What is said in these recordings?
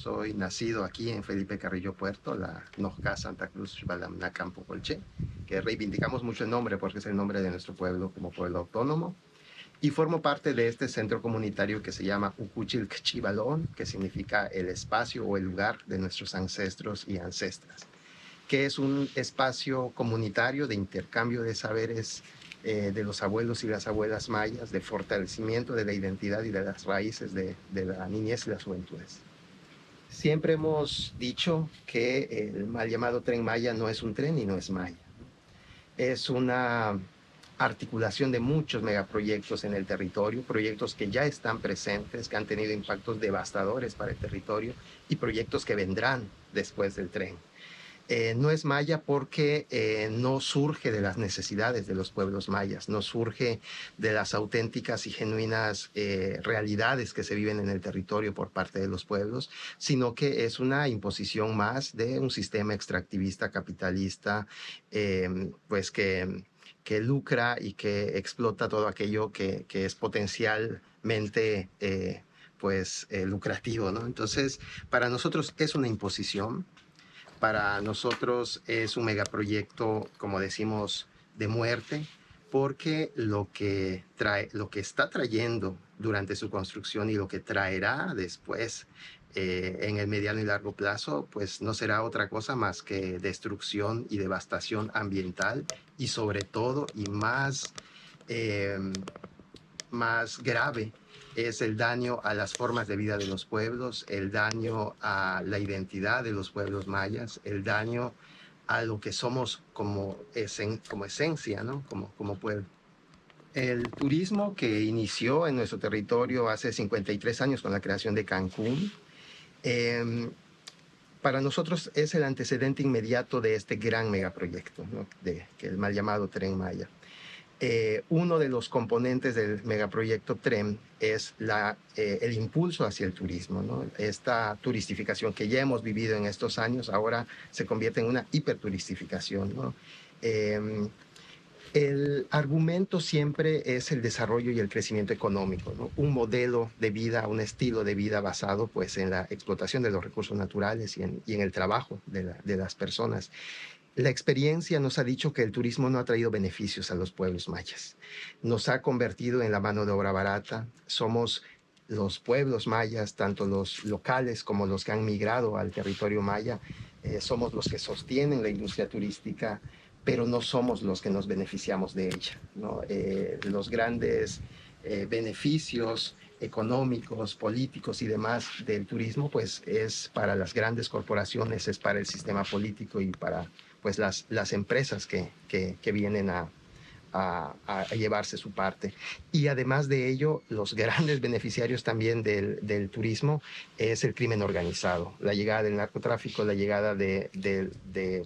Soy nacido aquí en Felipe Carrillo Puerto, la Nojca Santa Cruz Xbalamna Campo Colche, que reivindicamos mucho el nombre porque es el nombre de nuestro pueblo como pueblo autónomo. Y formo parte de este centro comunitario que se llama Ucuchilcchibalón, que significa el espacio o el lugar de nuestros ancestros y ancestras, que es un espacio comunitario de intercambio de saberes de los abuelos y las abuelas mayas, de fortalecimiento de la identidad y de las raíces de la niñez y las juventudes. Siempre hemos dicho que el mal llamado Tren Maya no es un tren y no es maya. Es una articulación de muchos megaproyectos en el territorio, proyectos que ya están presentes, que han tenido impactos devastadores para el territorio y proyectos que vendrán después del tren. No es maya porque no surge de las necesidades de los pueblos mayas, no surge de las auténticas y genuinas realidades que se viven en el territorio por parte de los pueblos, sino que es una imposición más de un sistema extractivista, capitalista, pues que lucra y que explota todo aquello que es potencialmente lucrativo, ¿no? Entonces, para nosotros es una imposición. Para nosotros es un megaproyecto, como decimos, de muerte, porque lo que está trayendo durante su construcción y lo que traerá después en el mediano y largo plazo, pues no será otra cosa más que destrucción y devastación ambiental y sobre todo y eh, más grave es el daño a las formas de vida de los pueblos, el daño a la identidad de los pueblos mayas, el daño a lo que somos como esencia, ¿no? Como pueblo. El turismo que inició en nuestro territorio hace 53 años con la creación de Cancún, para nosotros es el antecedente inmediato de este gran megaproyecto, ¿no? Que el mal llamado Tren Maya. Uno de los componentes del megaproyecto TREM es el impulso hacia el turismo, ¿no? Esta turistificación que ya hemos vivido en estos años ahora se convierte en una hiperturistificación, ¿no? El argumento siempre es el desarrollo y el crecimiento económico, ¿no? Un modelo de vida, un estilo de vida basado pues, en la explotación de los recursos naturales y en el trabajo de las personas. La experiencia nos ha dicho que el turismo no ha traído beneficios a los pueblos mayas. Nos ha convertido en la mano de obra barata. Somos los pueblos mayas, tanto los locales como los que han migrado al territorio maya, somos los que sostienen la industria turística, pero no somos los que nos beneficiamos de ella, ¿no? Los grandes beneficios económicos, políticos y demás del turismo, pues es para las grandes corporaciones, es para el sistema político y para pues las empresas que vienen a llevarse su parte. Y además de ello, los grandes beneficiarios también del turismo es el crimen organizado, la llegada del narcotráfico, la llegada de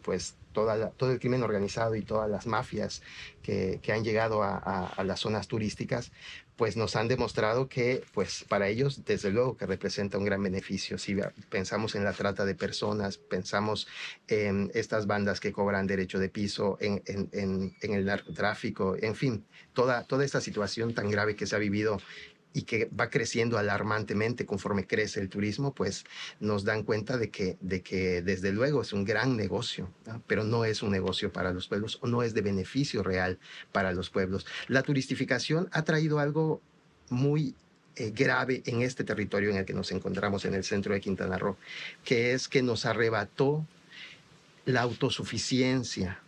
pues, todo el crimen organizado y todas las mafias que han llegado a las zonas turísticas, pues nos han demostrado que pues para ellos desde luego que representa un gran beneficio. Si pensamos en la trata de personas, pensamos en estas bandas que cobran derecho de piso, en el narcotráfico, en fin, toda esta situación tan grave que se ha vivido y que va creciendo alarmantemente conforme crece el turismo, pues nos dan cuenta de que desde luego es un gran negocio, ¿no? Pero no es un negocio para los pueblos o no es de beneficio real para los pueblos. La turistificación ha traído algo muy grave en este territorio en el que nos encontramos en el centro de Quintana Roo, que es que nos arrebató la autosuficiencia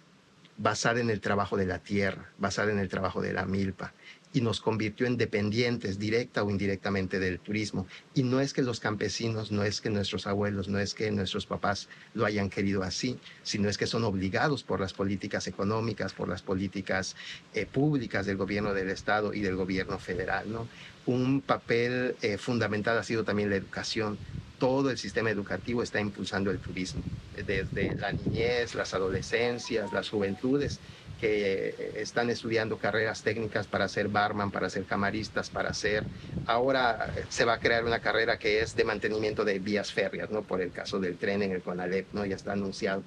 basada en el trabajo de la tierra, basada en el trabajo de la milpa, y nos convirtió en dependientes directa o indirectamente del turismo. Y no es que los campesinos, no es que nuestros abuelos, no es que nuestros papás lo hayan querido así, sino es que son obligados por las políticas económicas, por las políticas públicas del gobierno del Estado y del gobierno federal, ¿no? Un papel fundamental ha sido también la educación. Todo el sistema educativo está impulsando el turismo, desde la niñez, las adolescencias, las juventudes que están estudiando carreras técnicas para ser barman, para ser camaristas, ahora se va a crear una carrera que es de mantenimiento de vías férreas, ¿no? Por el caso del tren en el CONALEP, ¿no? Ya está anunciado.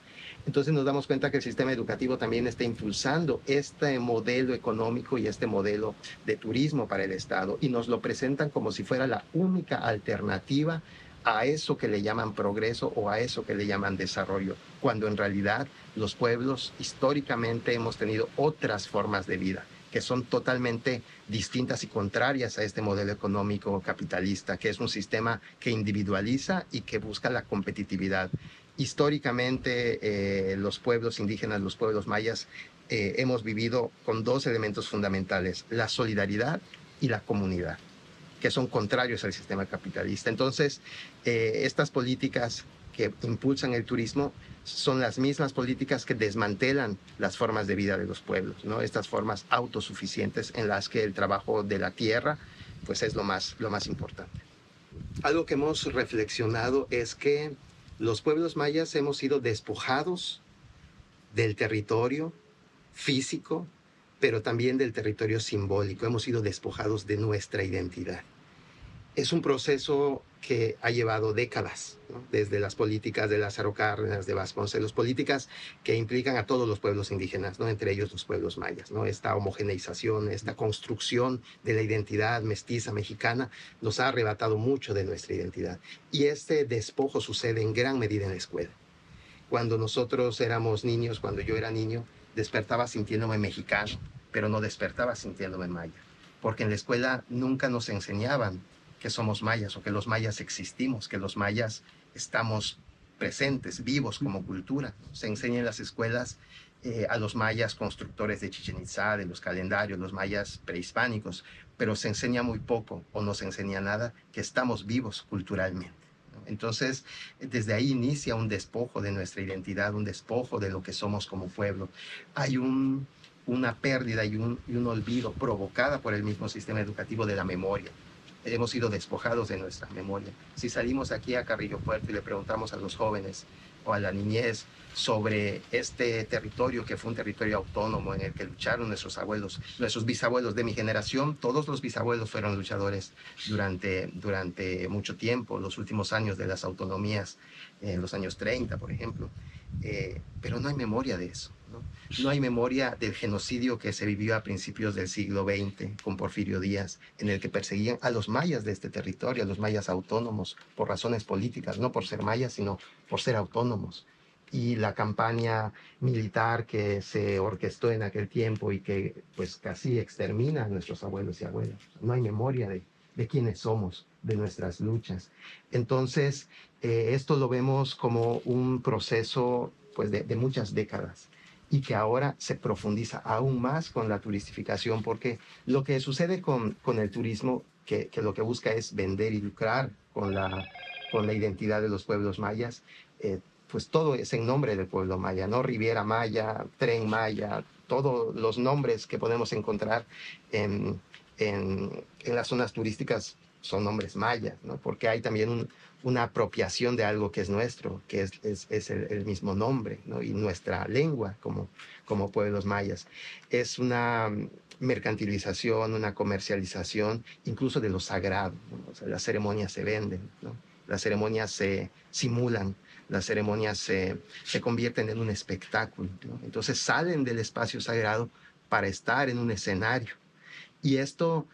Entonces nos damos cuenta que el sistema educativo también está impulsando este modelo económico y este modelo de turismo para el Estado y nos lo presentan como si fuera la única alternativa a eso que le llaman progreso o a eso que le llaman desarrollo, cuando en realidad los pueblos históricamente hemos tenido otras formas de vida que son totalmente distintas y contrarias a este modelo económico capitalista, que es un sistema que individualiza y que busca la competitividad. Históricamente, los pueblos indígenas, los pueblos mayas, hemos vivido con dos elementos fundamentales, la solidaridad y la comunidad, que son contrarios al sistema capitalista. Entonces, estas políticas que impulsan el turismo son las mismas políticas que desmantelan las formas de vida de los pueblos, ¿no? Estas formas autosuficientes en las que el trabajo de la tierra pues es lo más importante. Algo que hemos reflexionado es que los pueblos mayas hemos sido despojados del territorio físico, pero también del territorio simbólico. Hemos sido despojados de nuestra identidad. Es un proceso que ha llevado décadas, ¿no? Desde las políticas de Lázaro Cárdenas, de Vasconcelos, políticas que implican a todos los pueblos indígenas, ¿no? Entre ellos los pueblos mayas, ¿no? Esta homogeneización, esta construcción de la identidad mestiza mexicana nos ha arrebatado mucho de nuestra identidad. Y este despojo sucede en gran medida en la escuela. Cuando nosotros éramos niños, cuando yo era niño, despertaba sintiéndome mexicano, pero no despertaba sintiéndome maya, porque en la escuela nunca nos enseñaban que somos mayas o que los mayas existimos, que los mayas estamos presentes, vivos como cultura. Se enseña en las escuelas a los mayas constructores de Chichén Itzá, de los calendarios, los mayas prehispánicos, pero se enseña muy poco o no se enseña nada que estamos vivos culturalmente. Entonces, desde ahí inicia un despojo de nuestra identidad, un despojo de lo que somos como pueblo. Hay una pérdida y un olvido provocada por el mismo sistema educativo de la memoria. Hemos sido despojados de nuestra memoria. Si salimos aquí a Carrillo Puerto y le preguntamos a los jóvenes o a la niñez sobre este territorio que fue un territorio autónomo en el que lucharon nuestros abuelos, nuestros bisabuelos de mi generación, todos los bisabuelos fueron luchadores durante mucho tiempo, los últimos años de las autonomías, en los años 30, por ejemplo. Pero no hay memoria de eso, ¿no? No hay memoria del genocidio que se vivió a principios del siglo XX con Porfirio Díaz, en el que perseguían a los mayas de este territorio, a los mayas autónomos, por razones políticas, no por ser mayas, sino por ser autónomos. Y la campaña militar que se orquestó en aquel tiempo y que pues casi extermina a nuestros abuelos y abuelas. No hay memoria de quiénes somos, de nuestras luchas. Entonces, esto lo vemos como un proceso pues, de muchas décadas y que ahora se profundiza aún más con la turistificación, porque lo que sucede con el turismo, que lo que busca es vender y lucrar con la identidad de los pueblos mayas, pues todo es en nombre del pueblo maya, ¿no? Riviera Maya, Tren Maya, todos los nombres que podemos encontrar en las zonas turísticas son nombres mayas, ¿no? Porque hay también una apropiación de algo que es nuestro, que es el mismo nombre, ¿no? Y nuestra lengua como pueblos mayas. Es una mercantilización, una comercialización, incluso de lo sagrado, ¿no? O sea, las ceremonias se venden, ¿no? Las ceremonias se simulan, las ceremonias se convierten en un espectáculo, ¿no? Entonces salen del espacio sagrado para estar en un escenario. Y esto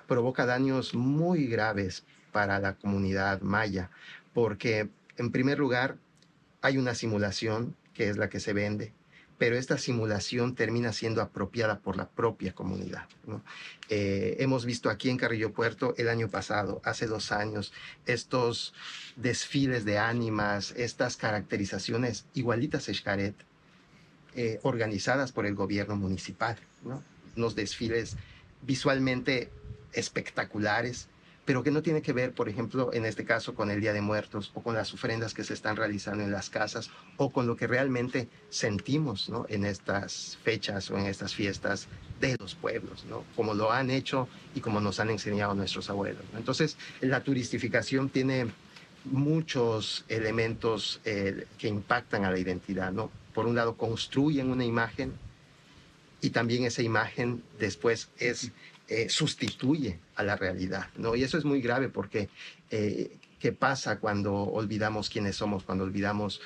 provoca daños muy graves para la comunidad maya, porque en primer lugar hay una simulación que es la que se vende, pero esta simulación termina siendo apropiada por la propia comunidad, ¿no? Hemos visto aquí en Carrillo Puerto el año pasado, hace 2 años, estos desfiles de ánimas, estas caracterizaciones igualitas a Xcaret, organizadas por el gobierno municipal, ¿no? Unos desfiles visualmente espectaculares, pero que no tiene que ver, por ejemplo, en este caso, con el Día de Muertos o con las ofrendas que se están realizando en las casas o con lo que realmente sentimos, ¿no? En estas fechas o en estas fiestas de los pueblos, ¿no? Como lo han hecho y como nos han enseñado nuestros abuelos, ¿no? Entonces, la turistificación tiene muchos elementos que impactan a la identidad, ¿no? Por un lado, construyen una imagen y también esa imagen después sustituye a la realidad, ¿no? Y eso es muy grave porque ¿qué pasa cuando olvidamos quiénes somos, cuando olvidamos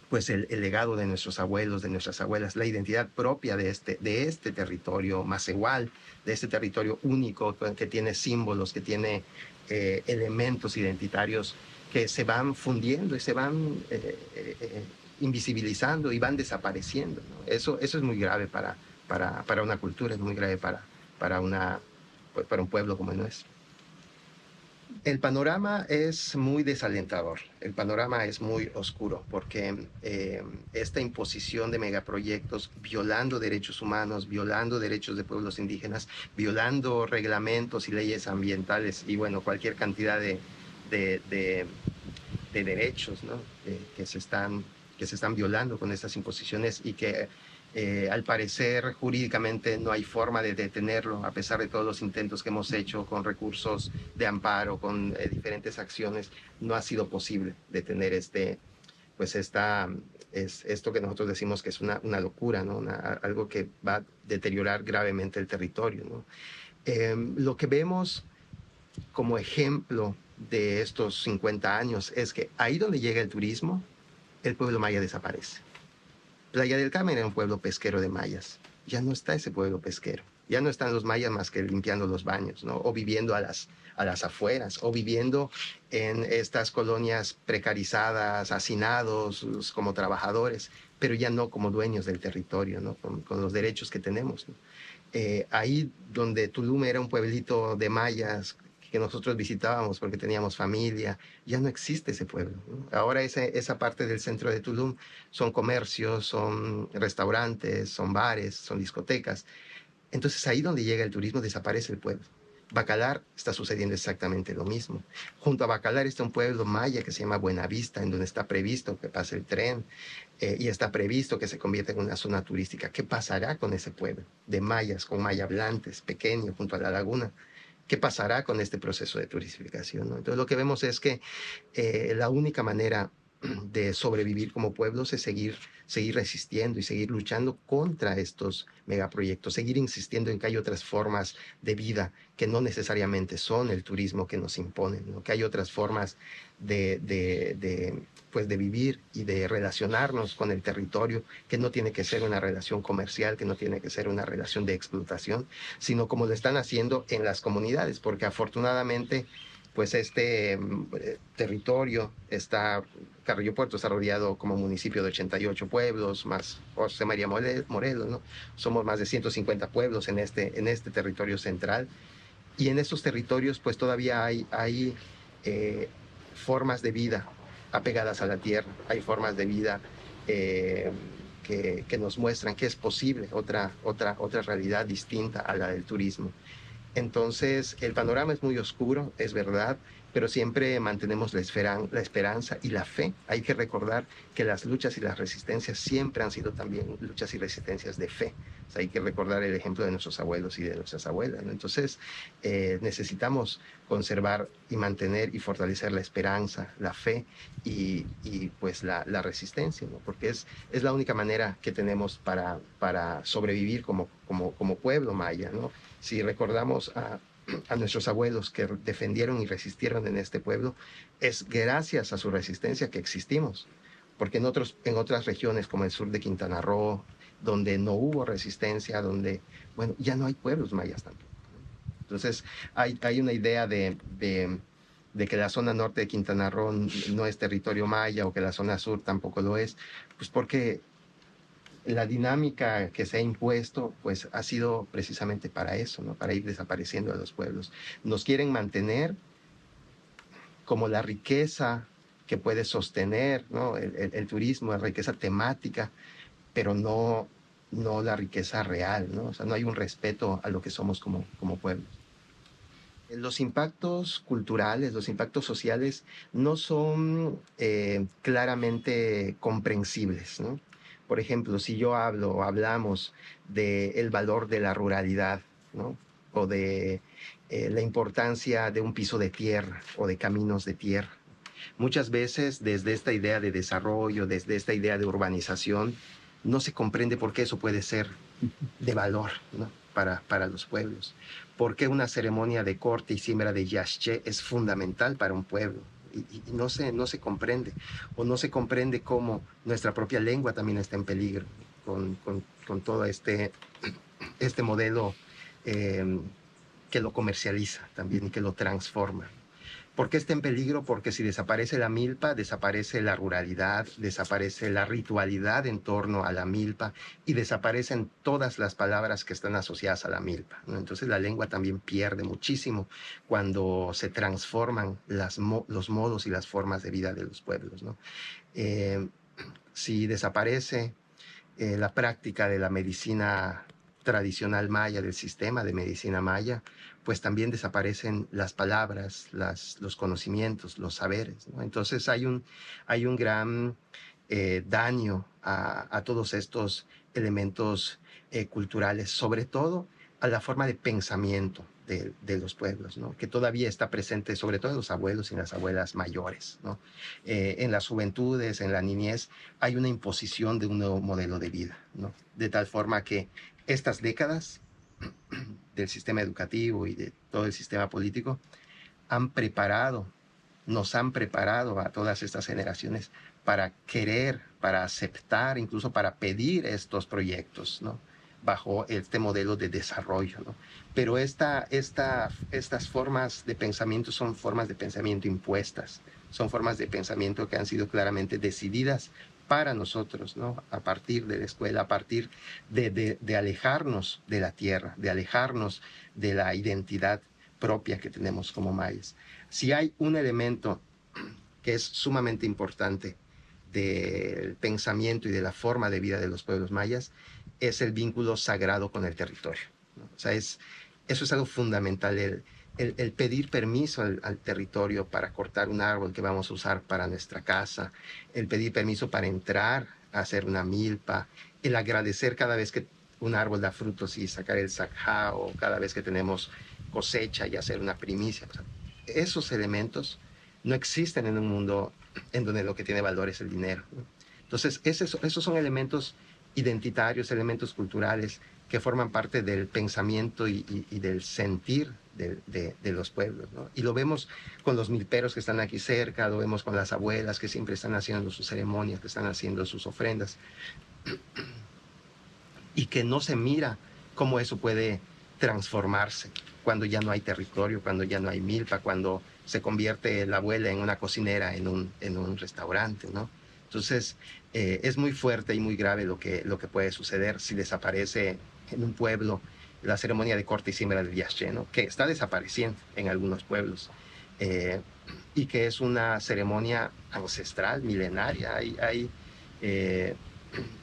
pues el legado de nuestros abuelos, de nuestras abuelas, la identidad propia de este territorio macehual, de este territorio único que tiene símbolos, que tiene elementos identitarios que se van fundiendo y se van invisibilizando y van desapareciendo, ¿no? Eso es muy grave para una cultura, es muy grave para un pueblo como el nuestro. El panorama es muy desalentador, el panorama es muy oscuro, porque esta imposición de megaproyectos violando derechos humanos, violando derechos de pueblos indígenas, violando reglamentos y leyes ambientales y bueno, cualquier cantidad de derechos, ¿no? que se están violando con estas imposiciones y que al parecer jurídicamente no hay forma de detenerlo, a pesar de todos los intentos que hemos hecho con recursos de amparo, con diferentes acciones, no ha sido posible detener esto que nosotros decimos que es una locura, ¿no? Algo que va a deteriorar gravemente el territorio, ¿no? Lo que vemos como ejemplo de estos 50 años es que ahí donde llega el turismo, el pueblo maya desaparece. Playa del Carmen era un pueblo pesquero de mayas. Ya no está ese pueblo pesquero. Ya no están los mayas más que limpiando los baños, ¿no? O viviendo a las afueras, o viviendo en estas colonias precarizadas, hacinados como trabajadores, pero ya no como dueños del territorio, ¿no? Con los derechos que tenemos, ¿no? Ahí donde Tulum era un pueblito de mayas que nosotros visitábamos porque teníamos familia, ya no existe ese pueblo, ¿no? Ahora esa parte del centro de Tulum son comercios, son restaurantes, son bares, son discotecas. Entonces ahí donde llega el turismo desaparece el pueblo. Bacalar está sucediendo exactamente lo mismo. Junto a Bacalar está un pueblo maya que se llama Buenavista, en donde está previsto que pase el tren y está previsto que se convierta en una zona turística. ¿Qué pasará con ese pueblo de mayas, con maya hablantes, pequeño, junto a la laguna? ¿Qué pasará con este proceso de turistificación, ¿no? Entonces lo que vemos es que la única manera de sobrevivir como pueblos es seguir resistiendo y seguir luchando contra estos megaproyectos, seguir insistiendo en que hay otras formas de vida que no necesariamente son el turismo que nos imponen, ¿no? Que hay otras formas de vivir y de relacionarnos con el territorio, que no tiene que ser una relación comercial, que no tiene que ser una relación de explotación, sino como lo están haciendo en las comunidades, porque afortunadamente pues territorio está, Carrillo Puerto está rodeado como municipio de 88 pueblos, más José María Morelos, ¿no? Somos más de 150 pueblos en este territorio central, y en esos territorios pues todavía hay formas de vida apegadas a la tierra, hay formas de vida que nos muestran que es posible otra realidad distinta a la del turismo. Entonces, el panorama es muy oscuro, es verdad, pero siempre mantenemos la esperanza y la fe. Hay que recordar que las luchas y las resistencias siempre han sido también luchas y resistencias de fe. O sea, hay que recordar el ejemplo de nuestros abuelos y de nuestras abuelas, ¿no? Entonces, necesitamos conservar y mantener y fortalecer la esperanza, la fe y pues la resistencia, ¿no? Porque es la única manera que tenemos para sobrevivir como pueblo maya, ¿no? Si recordamos a nuestros abuelos que defendieron y resistieron en este pueblo, es gracias a su resistencia que existimos. Porque en otras regiones como el sur de Quintana Roo, donde no hubo resistencia, donde, bueno, ya no hay pueblos mayas tampoco. Entonces, hay una idea de que la zona norte de Quintana Roo no es territorio maya o que la zona sur tampoco lo es, pues porque la dinámica que se ha impuesto pues ha sido precisamente para eso, ¿no? Para ir desapareciendo a los pueblos. Nos quieren mantener como la riqueza que puede sostener, ¿no? el turismo, la riqueza temática, pero no la riqueza real, ¿no? O sea, no hay un respeto a lo que somos como pueblos. Los impactos culturales, los impactos sociales no son claramente comprensibles, ¿no? Por ejemplo, si yo hablo o hablamos del valor de la ruralidad, ¿no? O de la importancia de un piso de tierra o de caminos de tierra. Muchas veces desde esta idea de desarrollo, desde esta idea de urbanización, no se comprende por qué eso puede ser de valor, ¿no? para los pueblos. ¿Por qué una ceremonia de corte y siembra de yaxche es fundamental para un pueblo? Y no se comprende, o no se comprende cómo nuestra propia lengua también está en peligro con todo este modelo que lo comercializa también y que lo transforma. ¿Por qué está en peligro? Porque si desaparece la milpa, desaparece la ruralidad, desaparece la ritualidad en torno a la milpa y desaparecen todas las palabras que están asociadas a la milpa, ¿no? Entonces la lengua también pierde muchísimo cuando se transforman los modos y las formas de vida de los pueblos, ¿no? Eh, si desaparece la práctica de la medicina tradicional maya, del sistema de medicina maya, pues también desaparecen las palabras, los conocimientos, los saberes, ¿no? Entonces hay un gran daño a todos estos elementos culturales, sobre todo a la forma de pensamiento de los pueblos, ¿no? Que todavía está presente, sobre todo en los abuelos y en las abuelas mayores, ¿no? En las juventudes, en la niñez, hay una imposición de un nuevo modelo de vida, ¿no? De tal forma que estas décadas del sistema educativo y de todo el sistema político nos han preparado a todas estas generaciones para querer, para aceptar, incluso para pedir estos proyectos, ¿no? Bajo este modelo de desarrollo, ¿no? Pero estas formas de pensamiento son formas de pensamiento impuestas, son formas de pensamiento que han sido claramente decididas para nosotros, ¿no? A partir de la escuela, a partir de alejarnos de la tierra, de alejarnos de la identidad propia que tenemos como mayas. Si hay un elemento que es sumamente importante del pensamiento y de la forma de vida de los pueblos mayas, es el vínculo sagrado con el territorio, ¿no? O sea, eso es algo fundamental, el pedir permiso al territorio para cortar un árbol que vamos a usar para nuestra casa, el pedir permiso para entrar a hacer una milpa, el agradecer cada vez que un árbol da frutos y sacar el sakha, o cada vez que tenemos cosecha y hacer una primicia. O sea, esos elementos no existen en un mundo en donde lo que tiene valor es el dinero, ¿no? Entonces, esos son elementos identitarios, elementos culturales que forman parte del pensamiento y del sentir de los pueblos, ¿no? Y lo vemos con los milperos que están aquí cerca, lo vemos con las abuelas que siempre están haciendo sus ceremonias, que están haciendo sus ofrendas, y que no se mira cómo eso puede transformarse cuando ya no hay territorio, cuando ya no hay milpa, cuando se convierte la abuela en una cocinera en un restaurante, ¿no? Entonces, es muy fuerte y muy grave lo que puede suceder si desaparece en un pueblo la ceremonia de corte y siembra del Yaxche, ¿no? Que está desapareciendo en algunos pueblos, eh, y que es una ceremonia ancestral, milenaria. Eh,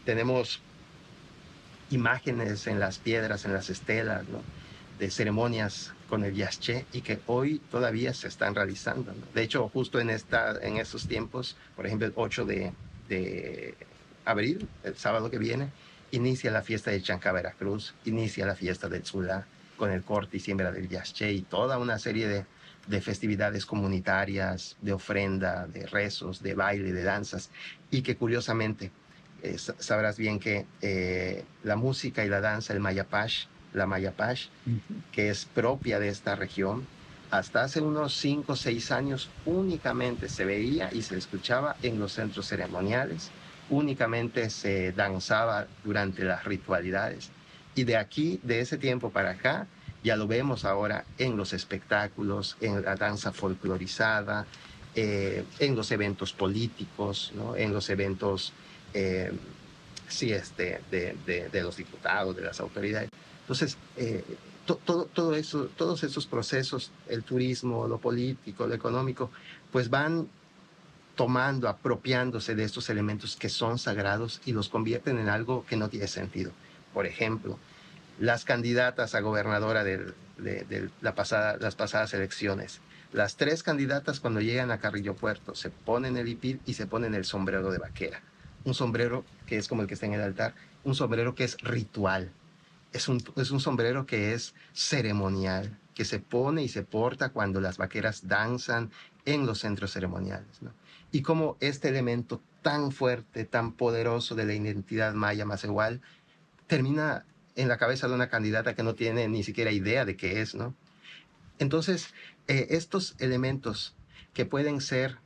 tenemos imágenes en las piedras, en las estelas, ¿no? De ceremonias con el Yaxche y que hoy todavía se están realizando, ¿no? De hecho, justo en estos tiempos, por ejemplo, el 8 de abril, el sábado que viene, inicia la fiesta de Chanca Veracruz, inicia la fiesta del Tzula con el corte y siembra del Yaxche y toda una serie de festividades comunitarias, de ofrenda, de rezos, de baile, de danzas, y que curiosamente sabrás bien que la música y la danza, el mayapash, la mayapash, que es propia de esta región, hasta hace unos 5 o 6 años únicamente se veía y se escuchaba en los centros ceremoniales, únicamente se danzaba durante las ritualidades. Y de aquí, de ese tiempo para acá, ya lo vemos ahora en los espectáculos, en la danza folclorizada, en los eventos políticos, ¿no? En los eventos eh, sí, de los diputados, de las autoridades. Entonces, todo eso, todos esos procesos, el turismo, lo político, lo económico, pues van tomando, apropiándose de estos elementos que son sagrados y los convierten en algo que no tiene sentido. Por ejemplo, las candidatas a gobernadora las pasadas elecciones. Las 3 candidatas cuando llegan a Carrillo Puerto se ponen el hipil y se ponen el sombrero de vaquera. Un sombrero que es como el que está en el altar, un sombrero que es ritual. Es un sombrero que es ceremonial, que se pone y se porta cuando las vaqueras danzan en los centros ceremoniales, ¿no? Y como este elemento tan fuerte, tan poderoso de la identidad maya más igual, termina en la cabeza de una candidata que no tiene ni siquiera idea de qué es, ¿no? Entonces, estos elementos que pueden ser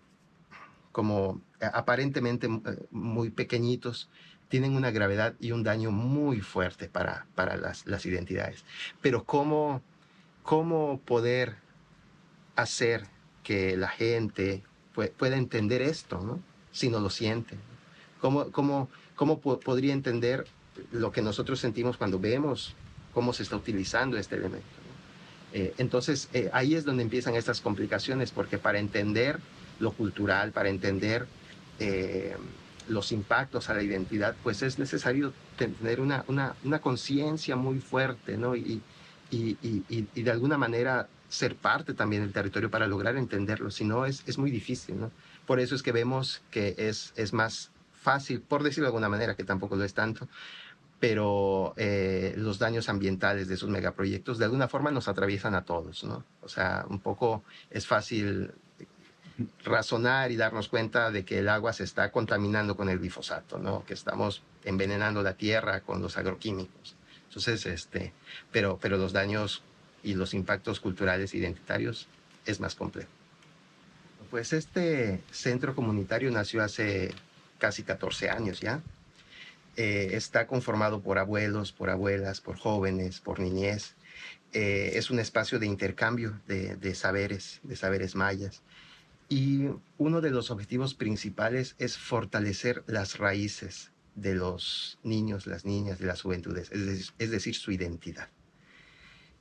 como aparentemente muy pequeñitos, tienen una gravedad y un daño muy fuerte para las identidades. Pero ¿cómo poder hacer que la gente pueda entender esto, ¿no? Si no lo siente. ¿Cómo podría entender lo que nosotros sentimos cuando vemos cómo se está utilizando este elemento, ¿no? Entonces, ahí es donde empiezan estas complicaciones, porque para entender lo cultural, para entender los impactos a la identidad, pues es necesario tener una conciencia muy fuerte, ¿no? Y de alguna manera ser parte también del territorio para lograr entenderlo, si no es muy difícil, ¿no? Por eso es que vemos que es más fácil, por decirlo de alguna manera, que tampoco lo es tanto, pero los daños ambientales de esos megaproyectos de alguna forma nos atraviesan a todos, ¿no? O sea, un poco es fácil razonar y darnos cuenta de que el agua se está contaminando con el glifosato, ¿no? Que estamos envenenando la tierra con los agroquímicos. Entonces, pero los daños y los impactos culturales identitarios es más complejo. Pues este centro comunitario nació hace casi 14 años ya. Está conformado por abuelos, por abuelas, por jóvenes, por niñez. Es un espacio de intercambio de saberes mayas. Y uno de los objetivos principales es fortalecer las raíces de los niños, las niñas, de las juventudes, es decir, su identidad.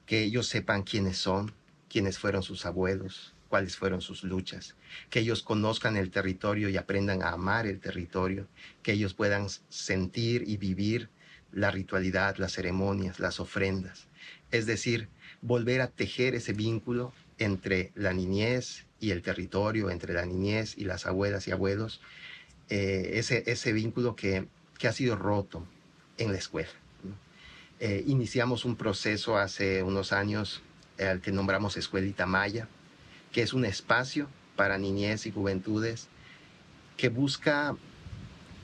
Que ellos sepan quiénes son, quiénes fueron sus abuelos, cuáles fueron sus luchas, que ellos conozcan el territorio y aprendan a amar el territorio, que ellos puedan sentir y vivir la ritualidad, las ceremonias, las ofrendas. Es decir, volver a tejer ese vínculo entre la niñez y el territorio, entre la niñez y las abuelas y abuelos, ese vínculo que ha sido roto en la escuela, ¿no? Iniciamos un proceso hace unos años al que nombramos Escuelita Maya, que es un espacio para niñez y juventudes que busca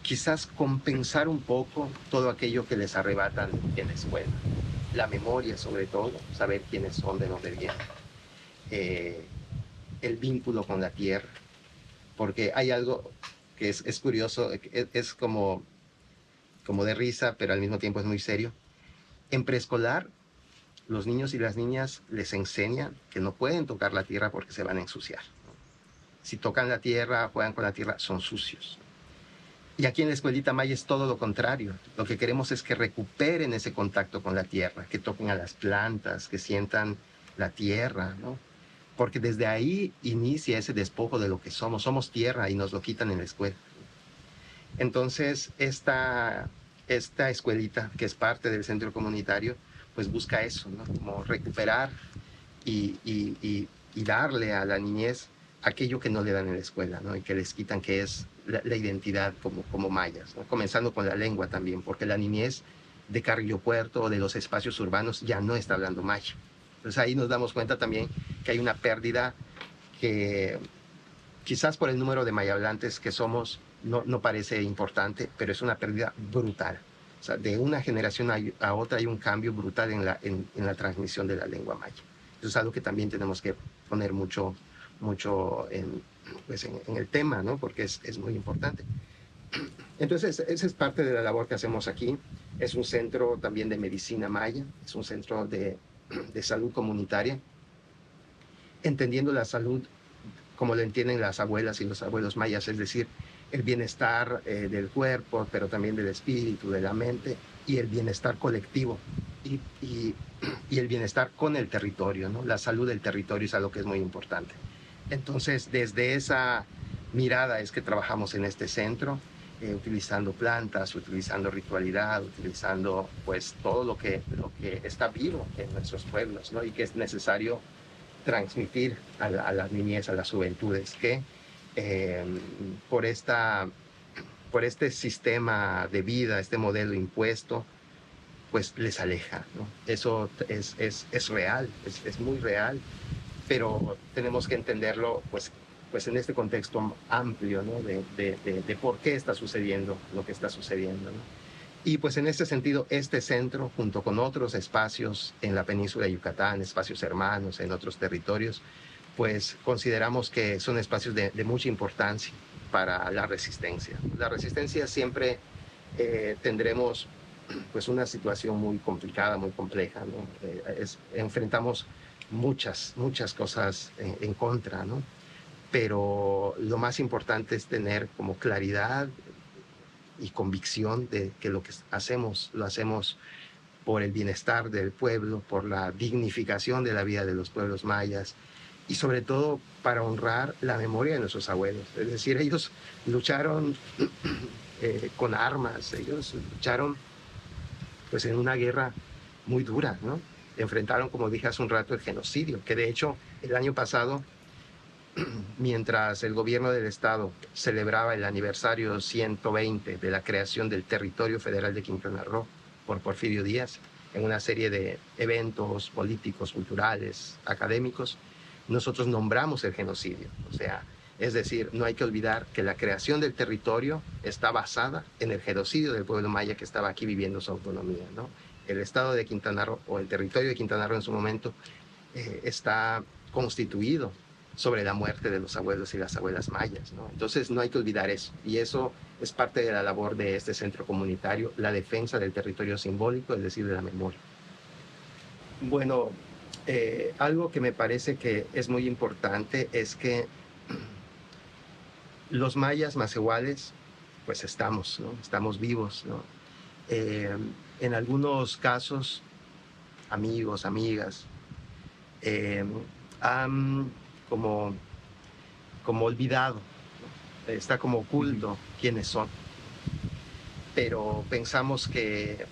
quizás compensar un poco todo aquello que les arrebatan en la escuela. La memoria, sobre todo, saber quiénes son, de dónde vienen. El vínculo con la tierra, porque hay algo que es curioso, es como de risa, pero al mismo tiempo es muy serio. En preescolar, los niños y las niñas les enseñan que no pueden tocar la tierra porque se van a ensuciar. Si tocan la tierra, juegan con la tierra, son sucios. Y aquí en la Escuelita Maya es todo lo contrario. Lo que queremos es que recuperen ese contacto con la tierra, que toquen a las plantas, que sientan la tierra, ¿no? Porque desde ahí inicia ese despojo de lo que somos. Somos tierra y nos lo quitan en la escuela. Entonces, esta escuelita, que es parte del centro comunitario, pues busca eso, ¿no? Como recuperar y darle a la niñez aquello que no le dan en la escuela, ¿no? Y que les quitan, que es la identidad como mayas, ¿no? Comenzando con la lengua también, porque la niñez de Carrillo Puerto o de los espacios urbanos ya no está hablando maya. Entonces ahí nos damos cuenta también que hay una pérdida que quizás por el número de mayablantes que somos no parece importante, pero es una pérdida brutal. O sea, de una generación a otra hay un cambio brutal en la transmisión de la lengua maya. Eso es algo que también tenemos que poner mucho en el tema, ¿no? Porque es muy importante. Entonces, esa es parte de la labor que hacemos aquí. Es un centro también de medicina maya, es un centro de salud comunitaria, entendiendo la salud como lo entienden las abuelas y los abuelos mayas, es decir, el bienestar del cuerpo, pero también del espíritu, de la mente, y el bienestar colectivo, y el bienestar con el territorio, ¿no? La salud del territorio es algo que es muy importante. Entonces, desde esa mirada es que trabajamos en este centro, utilizando plantas, utilizando ritualidad, utilizando pues todo lo que está vivo en nuestros pueblos, ¿no? Y que es necesario transmitir a las niñez, a las juventudes, que por este sistema de vida, este modelo impuesto, pues les aleja, ¿no? Eso es real, es muy real, pero tenemos que entenderlo pues en este contexto amplio, ¿no? de por qué está sucediendo lo que está sucediendo, ¿no? Y pues en este sentido, este centro, junto con otros espacios en la península de Yucatán, espacios hermanos en otros territorios, pues consideramos que son espacios de mucha importancia para la resistencia. La resistencia siempre tendremos pues una situación muy complicada, muy compleja, ¿no? Enfrentamos muchas cosas en contra, ¿no? pero lo más importante es tener como claridad y convicción de que lo que hacemos, lo hacemos por el bienestar del pueblo, por la dignificación de la vida de los pueblos mayas y sobre todo para honrar la memoria de nuestros abuelos. Es decir, ellos lucharon con armas, ellos lucharon pues en una guerra muy dura, ¿no? Enfrentaron, como dije hace un rato, el genocidio, que de hecho el año pasado, mientras el gobierno del estado celebraba el aniversario 120 de la creación del territorio federal de Quintana Roo por Porfirio Díaz, en una serie de eventos políticos, culturales, académicos, nosotros nombramos el genocidio. O sea, es decir, no hay que olvidar que la creación del territorio está basada en el genocidio del pueblo maya que estaba aquí viviendo su autonomía, ¿no? El estado de Quintana Roo, o el territorio de Quintana Roo en su momento, está constituido sobre la muerte de los abuelos y las abuelas mayas, ¿no? Entonces no hay que olvidar eso, y eso es parte de la labor de este centro comunitario, la defensa del territorio simbólico, es decir, de la memoria. Bueno, algo que me parece que es muy importante es que los mayas macehuales, pues estamos, ¿no? Estamos vivos, ¿no? En algunos casos, amigos, amigas, han como olvidado, ¿no? Está como oculto quiénes son, pero pensamos que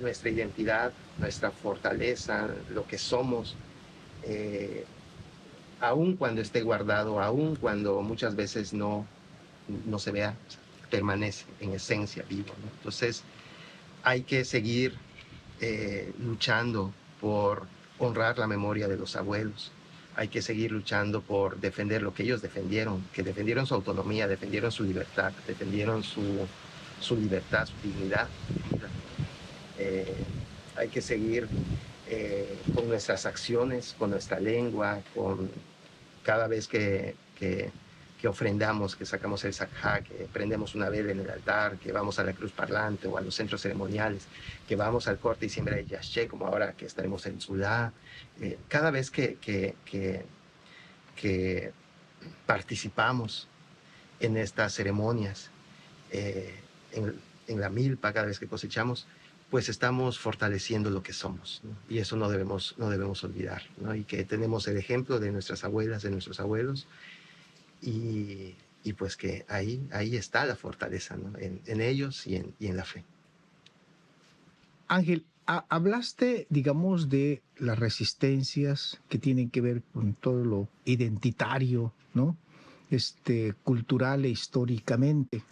nuestra identidad, nuestra fortaleza, lo que somos, aun cuando esté guardado, aun cuando muchas veces no se vea, permanece en esencia vivo, ¿no? Entonces hay que seguir luchando por honrar la memoria de los abuelos. Hay que seguir luchando por defender lo que ellos defendieron, que defendieron su autonomía, defendieron su libertad, defendieron su libertad, su dignidad. Hay que seguir con nuestras acciones, con nuestra lengua, con cada vez que ofrendamos, que sacamos el sajá, que prendemos una vela en el altar, que vamos a la cruz parlante o a los centros ceremoniales, que vamos al corte y siembra de yaché, como ahora que estaremos en Sulá. Cada vez que participamos en estas ceremonias, en la milpa, cada vez que cosechamos, pues estamos fortaleciendo lo que somos, ¿no? Y eso no debemos olvidar, ¿no? Y que tenemos el ejemplo de nuestras abuelas, de nuestros abuelos, y pues que ahí está la fortaleza, ¿no? En ellos y en la fe. Ángel, hablaste, digamos, de las resistencias que tienen que ver con todo lo identitario, ¿no? Cultural e históricamente.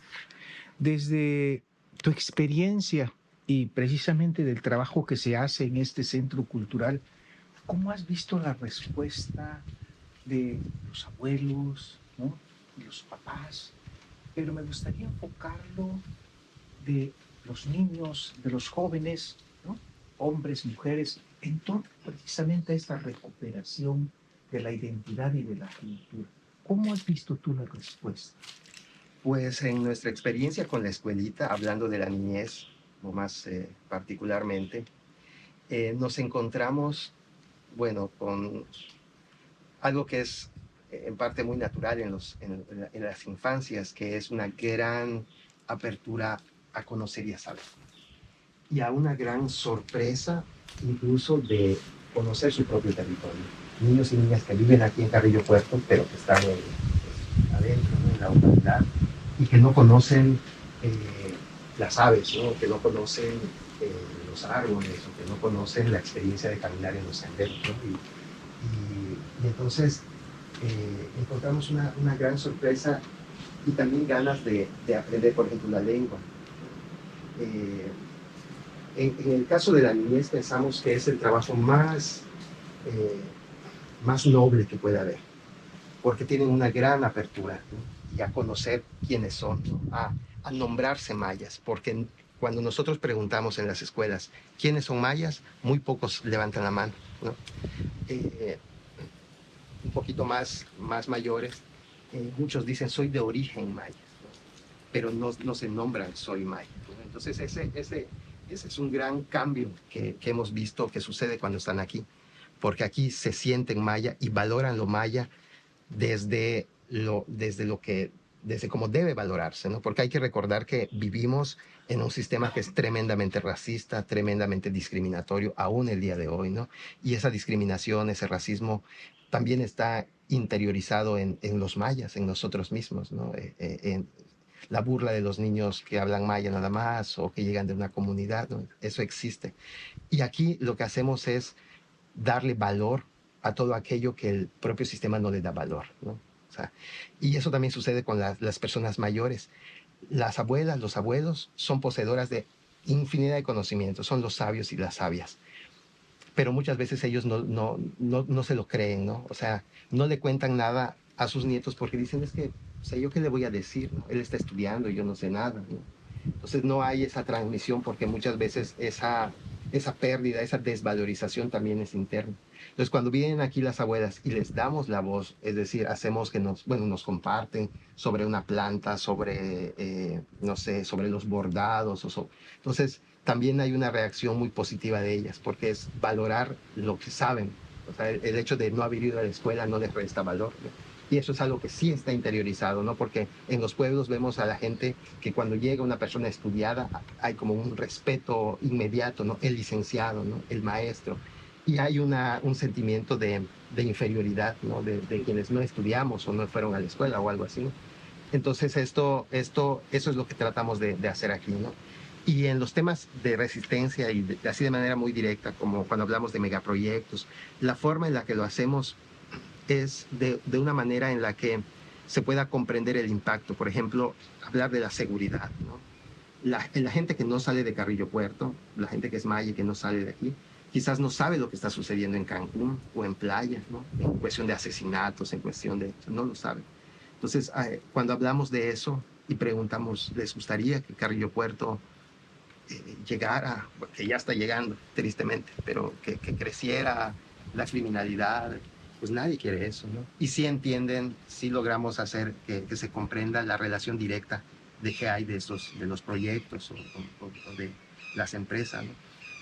Desde tu experiencia y precisamente del trabajo que se hace en este centro cultural, ¿cómo has visto la respuesta de los abuelos, ¿no? De los papás? Pero me gustaría enfocarlo de los niños, de los jóvenes, ¿no? Hombres, mujeres, en torno precisamente a esta recuperación de la identidad y de la cultura. ¿Cómo has visto tú la respuesta? Pues en nuestra experiencia con la escuelita, hablando de la niñez, o más particularmente, nos encontramos, bueno, con algo que es en parte muy natural en las infancias, que es una gran apertura a conocer y a saber. Y a una gran sorpresa incluso de conocer su propio territorio. Niños y niñas que viven aquí en Carrillo Puerto, pero que están pues, adentro, ¿no? En la urbanidad, y que no conocen las aves, ¿no? Que no conocen los árboles, o que no conocen la experiencia de caminar en los senderos, ¿no? Y entonces encontramos una gran sorpresa y también ganas de aprender, por ejemplo, la lengua. En el caso de la niñez pensamos que es el trabajo más noble que puede haber, porque tienen una gran apertura, ¿no? Y a conocer quiénes son, ¿no? A nombrarse mayas, porque cuando nosotros preguntamos en las escuelas quiénes son mayas, muy pocos levantan la mano, ¿no? Un poquito más mayores, muchos dicen soy de origen maya, ¿no? Pero no se nombran soy maya, ¿no? Entonces ese es un gran cambio que hemos visto que sucede cuando están aquí, porque aquí se sienten maya y valoran lo maya desde cómo debe valorarse, ¿no? Porque hay que recordar que vivimos en un sistema que es tremendamente racista, tremendamente discriminatorio, aún el día de hoy, ¿no? Y esa discriminación, ese racismo, también está interiorizado en los mayas, en nosotros mismos, ¿no? En la burla de los niños que hablan maya nada más o que llegan de una comunidad, ¿no? Eso existe. Y aquí lo que hacemos es darle valor a todo aquello que el propio sistema no le da valor, ¿no? O sea, y eso también sucede con las personas mayores. Las abuelas, los abuelos son poseedoras de infinidad de conocimientos, son los sabios y las sabias, pero muchas veces ellos no se lo creen, ¿no? O sea, no le cuentan nada a sus nietos porque dicen, es que, o sea, ¿yo qué le voy a decir? ¿No? Él está estudiando y yo no sé nada, ¿no? Entonces no hay esa transmisión porque muchas veces esa pérdida, esa desvalorización también es interna. Entonces cuando vienen aquí las abuelas y les damos la voz, es decir, hacemos que nos comparten sobre una planta, sobre, no sé, sobre los bordados. Entonces también hay una reacción muy positiva de ellas porque es valorar lo que saben. O sea, el hecho de no haber ido a la escuela no les resta valor, ¿no? Y eso es algo que sí está interiorizado, ¿no? Porque en los pueblos vemos a la gente que cuando llega una persona estudiada hay como un respeto inmediato, ¿no? El licenciado, ¿no? El maestro. Y hay un sentimiento de inferioridad, ¿no? De quienes no estudiamos o no fueron a la escuela o algo así, ¿no? Entonces eso es lo que tratamos de hacer aquí, ¿no? Y en los temas de resistencia y así de manera muy directa, como cuando hablamos de megaproyectos, la forma en la que lo hacemos es de una manera en la que se pueda comprender el impacto. Por ejemplo, hablar de la seguridad, ¿no? La gente que no sale de Carrillo Puerto, la gente que es maya y que no sale de aquí, quizás no sabe lo que está sucediendo en Cancún o en Playa, ¿no? En cuestión de asesinatos, en cuestión de... No lo sabe. Entonces, cuando hablamos de eso y preguntamos, ¿les gustaría que Carrillo Puerto llegara, que ya está llegando, tristemente, pero que creciera la criminalidad? Pues nadie quiere eso, ¿no? Y sí entienden, sí logramos hacer que se comprenda la relación directa de qué hay de los proyectos o de las empresas, ¿no?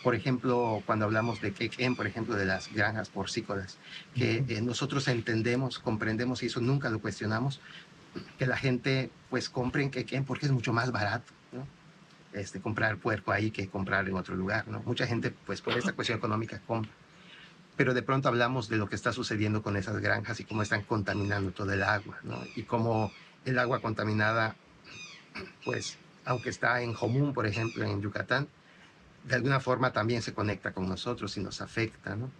Por ejemplo, cuando hablamos de Quequén, por ejemplo, de las granjas porcícolas, que nosotros entendemos, comprendemos y eso nunca lo cuestionamos, que la gente pues compre en Quequén porque es mucho más barato, ¿no? Comprar puerco ahí que comprar en otro lugar, ¿no? Mucha gente, pues por esta cuestión económica, compra. Pero de pronto hablamos de lo que está sucediendo con esas granjas y cómo están contaminando todo el agua, ¿no? Y cómo el agua contaminada, pues, aunque está en Jomún, por ejemplo, en Yucatán, de alguna forma también se conecta con nosotros y nos afecta, ¿no?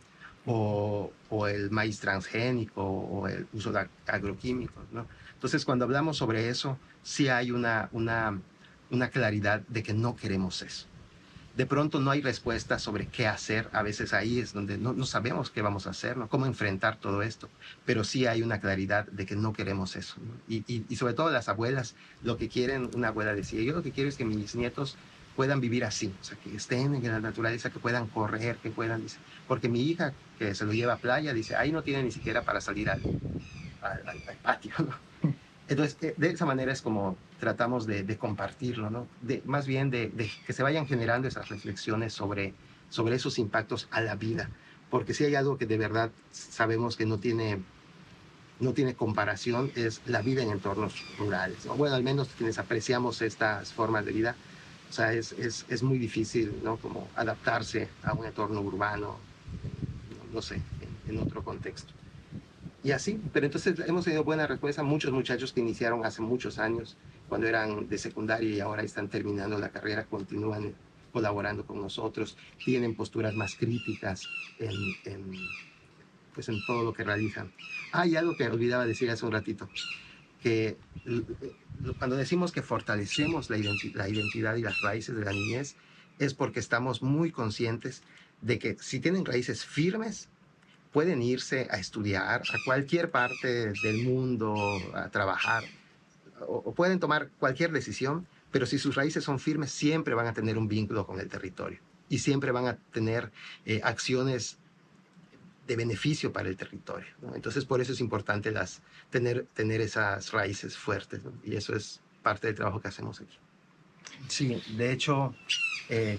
O el maíz transgénico o el uso de agroquímicos, ¿no? Entonces, cuando hablamos sobre eso, sí hay una claridad de que no queremos eso. De pronto no hay respuesta sobre qué hacer. A veces ahí es donde no sabemos qué vamos a hacer, ¿no? Cómo enfrentar todo esto. Pero sí hay una claridad de que no queremos eso, ¿no? Y sobre todo las abuelas, lo que quieren, una abuela decía, yo lo que quiero es que mis nietos puedan vivir así, o sea, que estén en la naturaleza, que puedan correr, que puedan, dice, porque mi hija, que se lo lleva a playa, dice, ahí no tiene ni siquiera para salir al patio, ¿no? Entonces, de esa manera es como tratamos de compartirlo, ¿no? Más bien de que se vayan generando esas reflexiones sobre esos impactos a la vida. Porque si hay algo que de verdad sabemos que no tiene comparación, es la vida en entornos rurales, ¿no? Bueno, al menos quienes apreciamos estas formas de vida, o sea, es muy difícil, ¿no? Como adaptarse a un entorno urbano, no sé, en otro contexto. Y así, pero entonces hemos tenido buena respuesta. Muchos muchachos que iniciaron hace muchos años, cuando eran de secundaria y ahora están terminando la carrera, continúan colaborando con nosotros, tienen posturas más críticas pues en todo lo que realizan. Hay algo que olvidaba decir hace un ratito, que cuando decimos que fortalecemos la identidad y las raíces de la niñez, es porque estamos muy conscientes de que si tienen raíces firmes, pueden irse a estudiar a cualquier parte del mundo, a trabajar, o pueden tomar cualquier decisión, pero si sus raíces son firmes, siempre van a tener un vínculo con el territorio y siempre van a tener acciones de beneficio para el territorio, ¿no? Entonces, por eso es importante tener esas raíces fuertes, ¿no? Y eso es parte del trabajo que hacemos aquí. Sí, de hecho,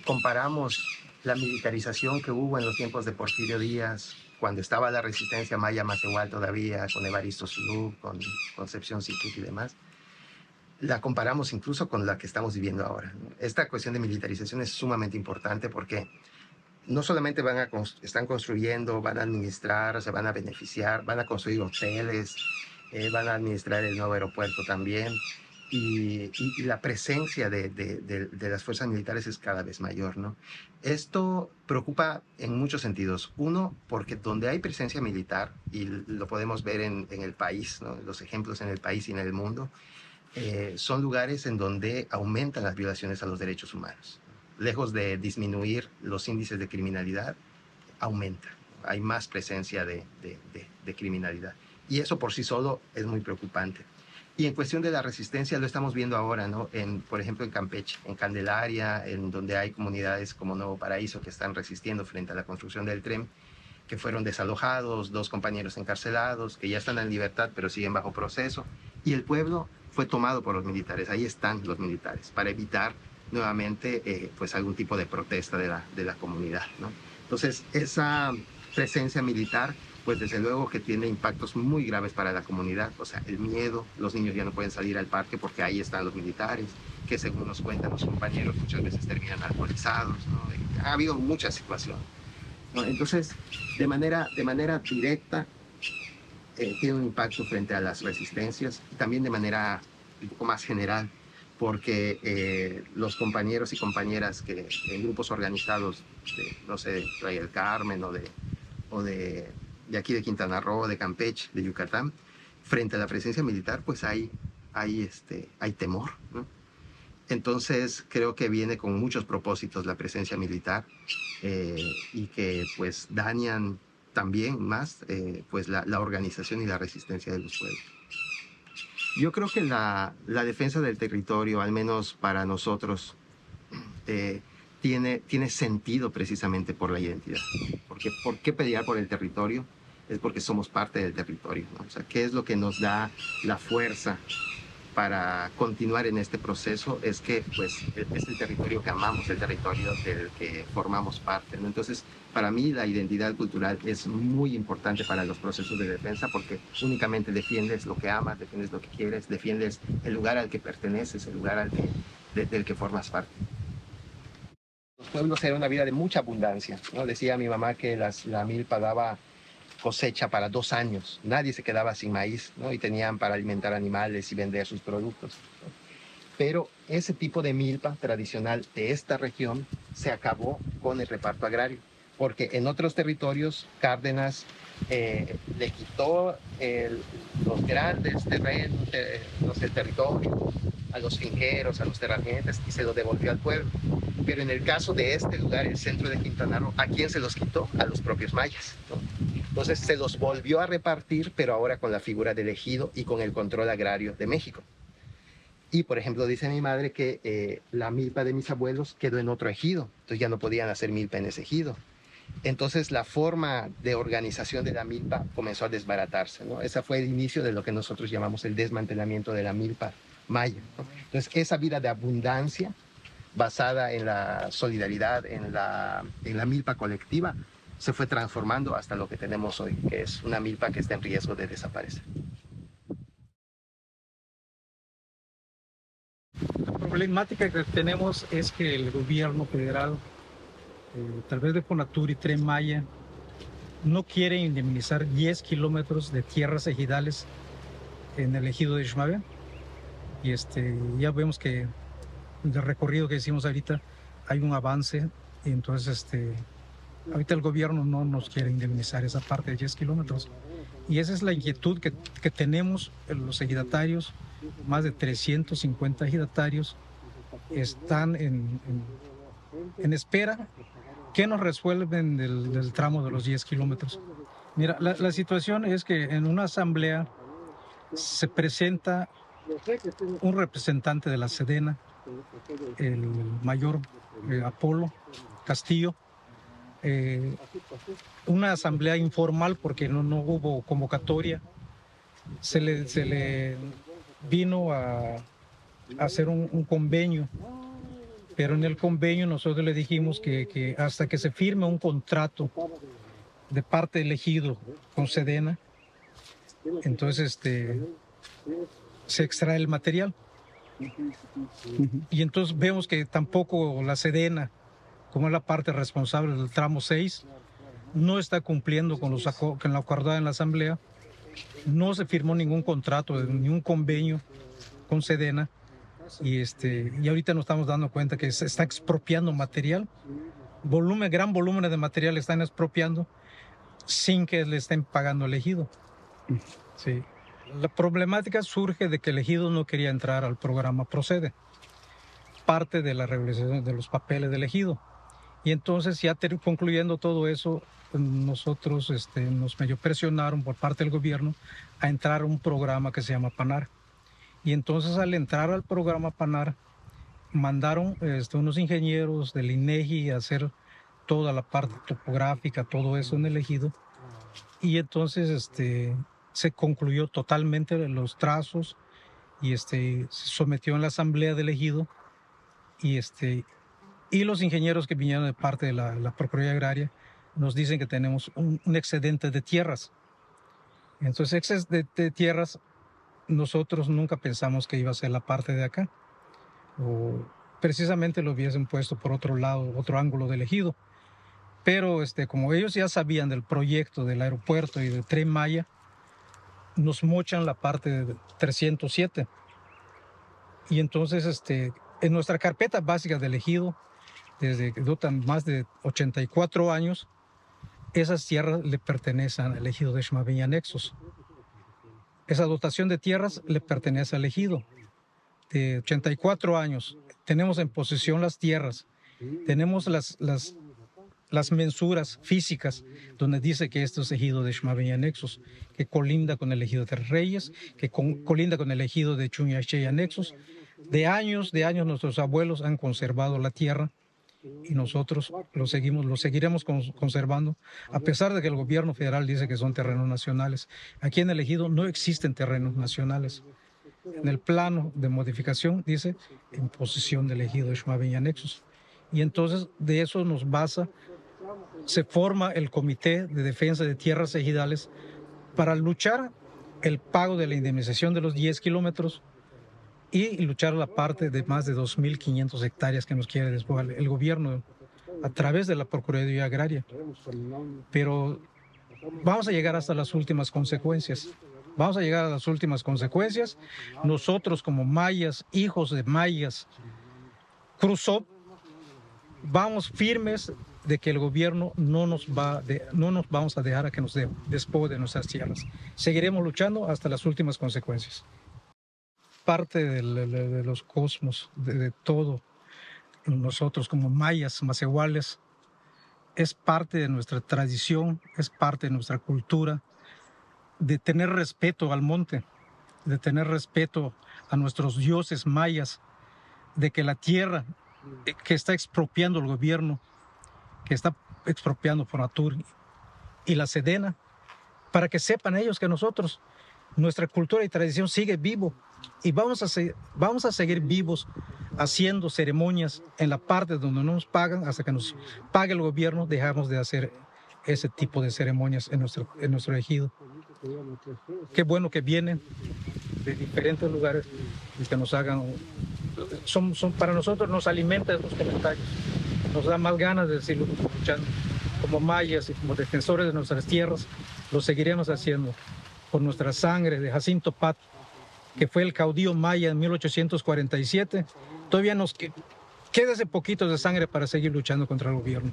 comparamos la militarización que hubo en los tiempos de Porfirio Díaz cuando estaba la resistencia maya más igual todavía, con Evaristo Zulú, con Concepción Siquit y demás, la comparamos incluso con la que estamos viviendo ahora. Esta cuestión de militarización es sumamente importante porque no solamente están construyendo, van a administrar, se van a beneficiar, van a construir hoteles, van a administrar el nuevo aeropuerto también, y la presencia de las fuerzas militares es cada vez mayor, ¿no? Esto preocupa en muchos sentidos. Uno, porque donde hay presencia militar, y lo podemos ver en el país, ¿no? Los ejemplos en el país y en el mundo, son lugares en donde aumentan las violaciones a los derechos humanos. Lejos de disminuir los índices de criminalidad, aumenta. Hay más presencia de criminalidad. Y eso por sí solo es muy preocupante. Y en cuestión de la resistencia lo estamos viendo ahora, ¿no? Por ejemplo, en Campeche, en Candelaria, en donde hay comunidades como Nuevo Paraíso que están resistiendo frente a la construcción del tren, que fueron desalojados, 2 compañeros encarcelados, que ya están en libertad pero siguen bajo proceso. Y el pueblo fue tomado por los militares. Ahí están los militares para evitar nuevamente pues algún tipo de protesta de la comunidad, ¿no? Entonces, esa presencia militar, pues desde luego que tiene impactos muy graves para la comunidad. O sea, el miedo, los niños ya no pueden salir al parque porque ahí están los militares, que según nos cuentan los compañeros, muchas veces terminan alcoholizados, ¿no? Ha habido muchas situaciones, ¿no? Entonces, de manera directa, tiene un impacto frente a las resistencias, y también de manera un poco más general, porque los compañeros y compañeras que en grupos organizados, no sé, de Playa del Carmen o de aquí de Quintana Roo, de Campeche, de Yucatán, frente a la presencia militar, pues hay temor, ¿no? Entonces creo que viene con muchos propósitos la presencia militar, y que pues dañan también más pues la organización y la resistencia de los pueblos. Yo creo que la defensa del territorio, al menos para nosotros, tiene sentido precisamente por la identidad. Porque ¿por qué pelear por el territorio? Es porque somos parte del territorio, ¿no? O sea, ¿qué es lo que nos da la fuerza para continuar en este proceso? Es que pues, es el territorio que amamos, el territorio del que formamos parte, ¿no? Entonces, para mí la identidad cultural es muy importante para los procesos de defensa, porque únicamente defiendes lo que amas, defiendes lo que quieres, defiendes el lugar al que perteneces, el lugar del que formas parte. Los pueblos eran una vida de mucha abundancia, ¿no? Decía mi mamá que la milpa daba cosecha para 2 años. Nadie se quedaba sin maíz, ¿no? Y tenían para alimentar animales y vender sus productos, ¿no? Pero ese tipo de milpa tradicional de esta región se acabó con el reparto agrario, porque en otros territorios Cárdenas le quitó los grandes terrenos, el territorio, a los finqueros, a los terratenientes, y se lo devolvió al pueblo. Pero en el caso de este lugar, el centro de Quintana Roo, ¿a quién se los quitó? A los propios mayas, ¿no? Entonces se los volvió a repartir, pero ahora con la figura del ejido y con el control agrario de México. Y, por ejemplo, dice mi madre que la milpa de mis abuelos quedó en otro ejido, entonces ya no podían hacer milpa en ese ejido. Entonces la forma de organización de la milpa comenzó a desbaratarse, ¿no? Ese fue el inicio de lo que nosotros llamamos el desmantelamiento de la milpa maya, ¿no? Entonces esa vida de abundancia basada en la solidaridad, en la milpa colectiva, se fue transformando hasta lo que tenemos hoy, que es una milpa que está en riesgo de desaparecer. La problemática que tenemos es que el gobierno federal, tal vez de Fonatur y Tren Maya, no quiere indemnizar 10 kilómetros de tierras ejidales en el ejido de Ixmabé. Y ya vemos que del recorrido que hicimos ahorita hay un avance, y entonces ahorita el gobierno no nos quiere indemnizar esa parte de 10 kilómetros. Y esa es la inquietud que tenemos los ejidatarios. Más de 350 ejidatarios están en espera que nos resuelven del tramo de los 10 kilómetros. Mira, la situación es que en una asamblea se presenta un representante de la Sedena, el mayor Apolo Castillo, una asamblea informal porque no hubo convocatoria. Se le vino a hacer un convenio, pero en el convenio nosotros le dijimos que hasta que se firme un contrato de parte del ejido con Sedena. Entonces se extrae el material. Y entonces vemos que tampoco la Sedena, como es la parte responsable del tramo 6, no está cumpliendo con lo acordado en la Asamblea. No se firmó ningún contrato, ningún convenio con Sedena. Y ahorita nos estamos dando cuenta que se está expropiando material. Gran volumen de material están expropiando sin que le estén pagando al ejido. Sí. La problemática surge de que el ejido no quería entrar al programa Procede, parte de la regularización de los papeles del ejido. Y entonces, ya concluyendo todo eso, nosotros nos medio presionaron por parte del gobierno a entrar a un programa que se llama PANAR. Y entonces, al entrar al programa PANAR, mandaron unos ingenieros del INEGI a hacer toda la parte topográfica, todo eso en el ejido. Y entonces se concluyó totalmente los trazos y se sometió en la asamblea del ejido y los ingenieros que vinieron de parte de la Procuraduría Agraria nos dicen que tenemos un excedente de tierras. Entonces, exceso de tierras, nosotros nunca pensamos que iba a ser la parte de acá. O precisamente lo hubiesen puesto por otro lado, otro ángulo del ejido. Pero como ellos ya sabían del proyecto del aeropuerto y del Tren Maya, nos mochan la parte de 307. Y entonces en nuestra carpeta básica del ejido, desde que dotan más de 84 años, esas tierras le pertenecen al ejido de Xmaben y anexos. Esa dotación de tierras le pertenece al ejido. De 84 años, tenemos en posesión las tierras, tenemos las mensuras físicas donde dice que esto es ejido de Xmaben y anexos, que colinda con el ejido de Tres Reyes, que colinda con el ejido de Chuñaché y anexos. De años nuestros abuelos han conservado la tierra y nosotros lo seguiremos conservando, a pesar de que el gobierno federal dice que son terrenos nacionales. Aquí en el ejido no existen terrenos nacionales. En el plano de modificación dice en posesión del ejido de Xmaben y anexos. Y entonces de eso nos basa, se forma el Comité de Defensa de Tierras Ejidales para luchar el pago de la indemnización de los 10 kilómetros y luchar la parte de más de 2.500 hectáreas que nos quiere despojar el gobierno a través de la Procuraduría Agraria. Pero vamos a llegar hasta las últimas consecuencias. Vamos a llegar a las últimas consecuencias. Nosotros como mayas, hijos de mayas, Cruzó, vamos firmes de que el gobierno no nos vamos a dejar a que nos despoje de nuestras tierras. Seguiremos luchando hasta las últimas consecuencias. Parte de los cosmos, de todo, nosotros como mayas, macehuales, es parte de nuestra tradición, es parte de nuestra cultura, de tener respeto al monte, de tener respeto a nuestros dioses mayas, de que la tierra que está expropiando el gobierno, que está expropiando Fonatur y la Sedena, para que sepan ellos que nosotros, nuestra cultura y tradición sigue vivo y vamos a seguir vivos haciendo ceremonias en la parte donde no nos pagan. Hasta que nos pague el gobierno, dejamos de hacer ese tipo de ceremonias en nuestro ejido. Qué bueno que vienen de diferentes lugares y que nos hagan, para nosotros nos alimenta esos comentarios, nos da más ganas de seguir luchando como mayas y como defensores de nuestras tierras. Lo seguiremos haciendo por nuestra sangre de Jacinto Pat, que fue el caudillo maya en 1847. Todavía nos queda ese poquito de sangre para seguir luchando contra el gobierno.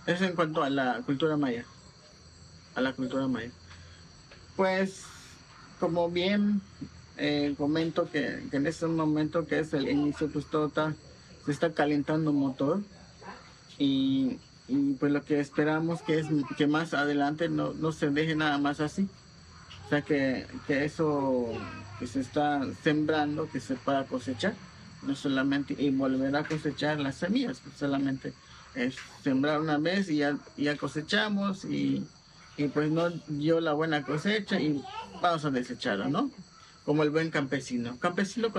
Eso en cuanto a la cultura maya. Pues, como bien comento que en este momento que es el inicio, pues se está calentando el motor y pues lo que esperamos es que más adelante no se deje nada más así. O sea, que eso que se está sembrando, que se pueda cosechar, no solamente, y volver a cosechar las semillas, solamente es sembrar una vez y ya cosechamos y pues no dio la buena cosecha y vamos a desecharlo, ¿no? Como el buen campesino. Campesino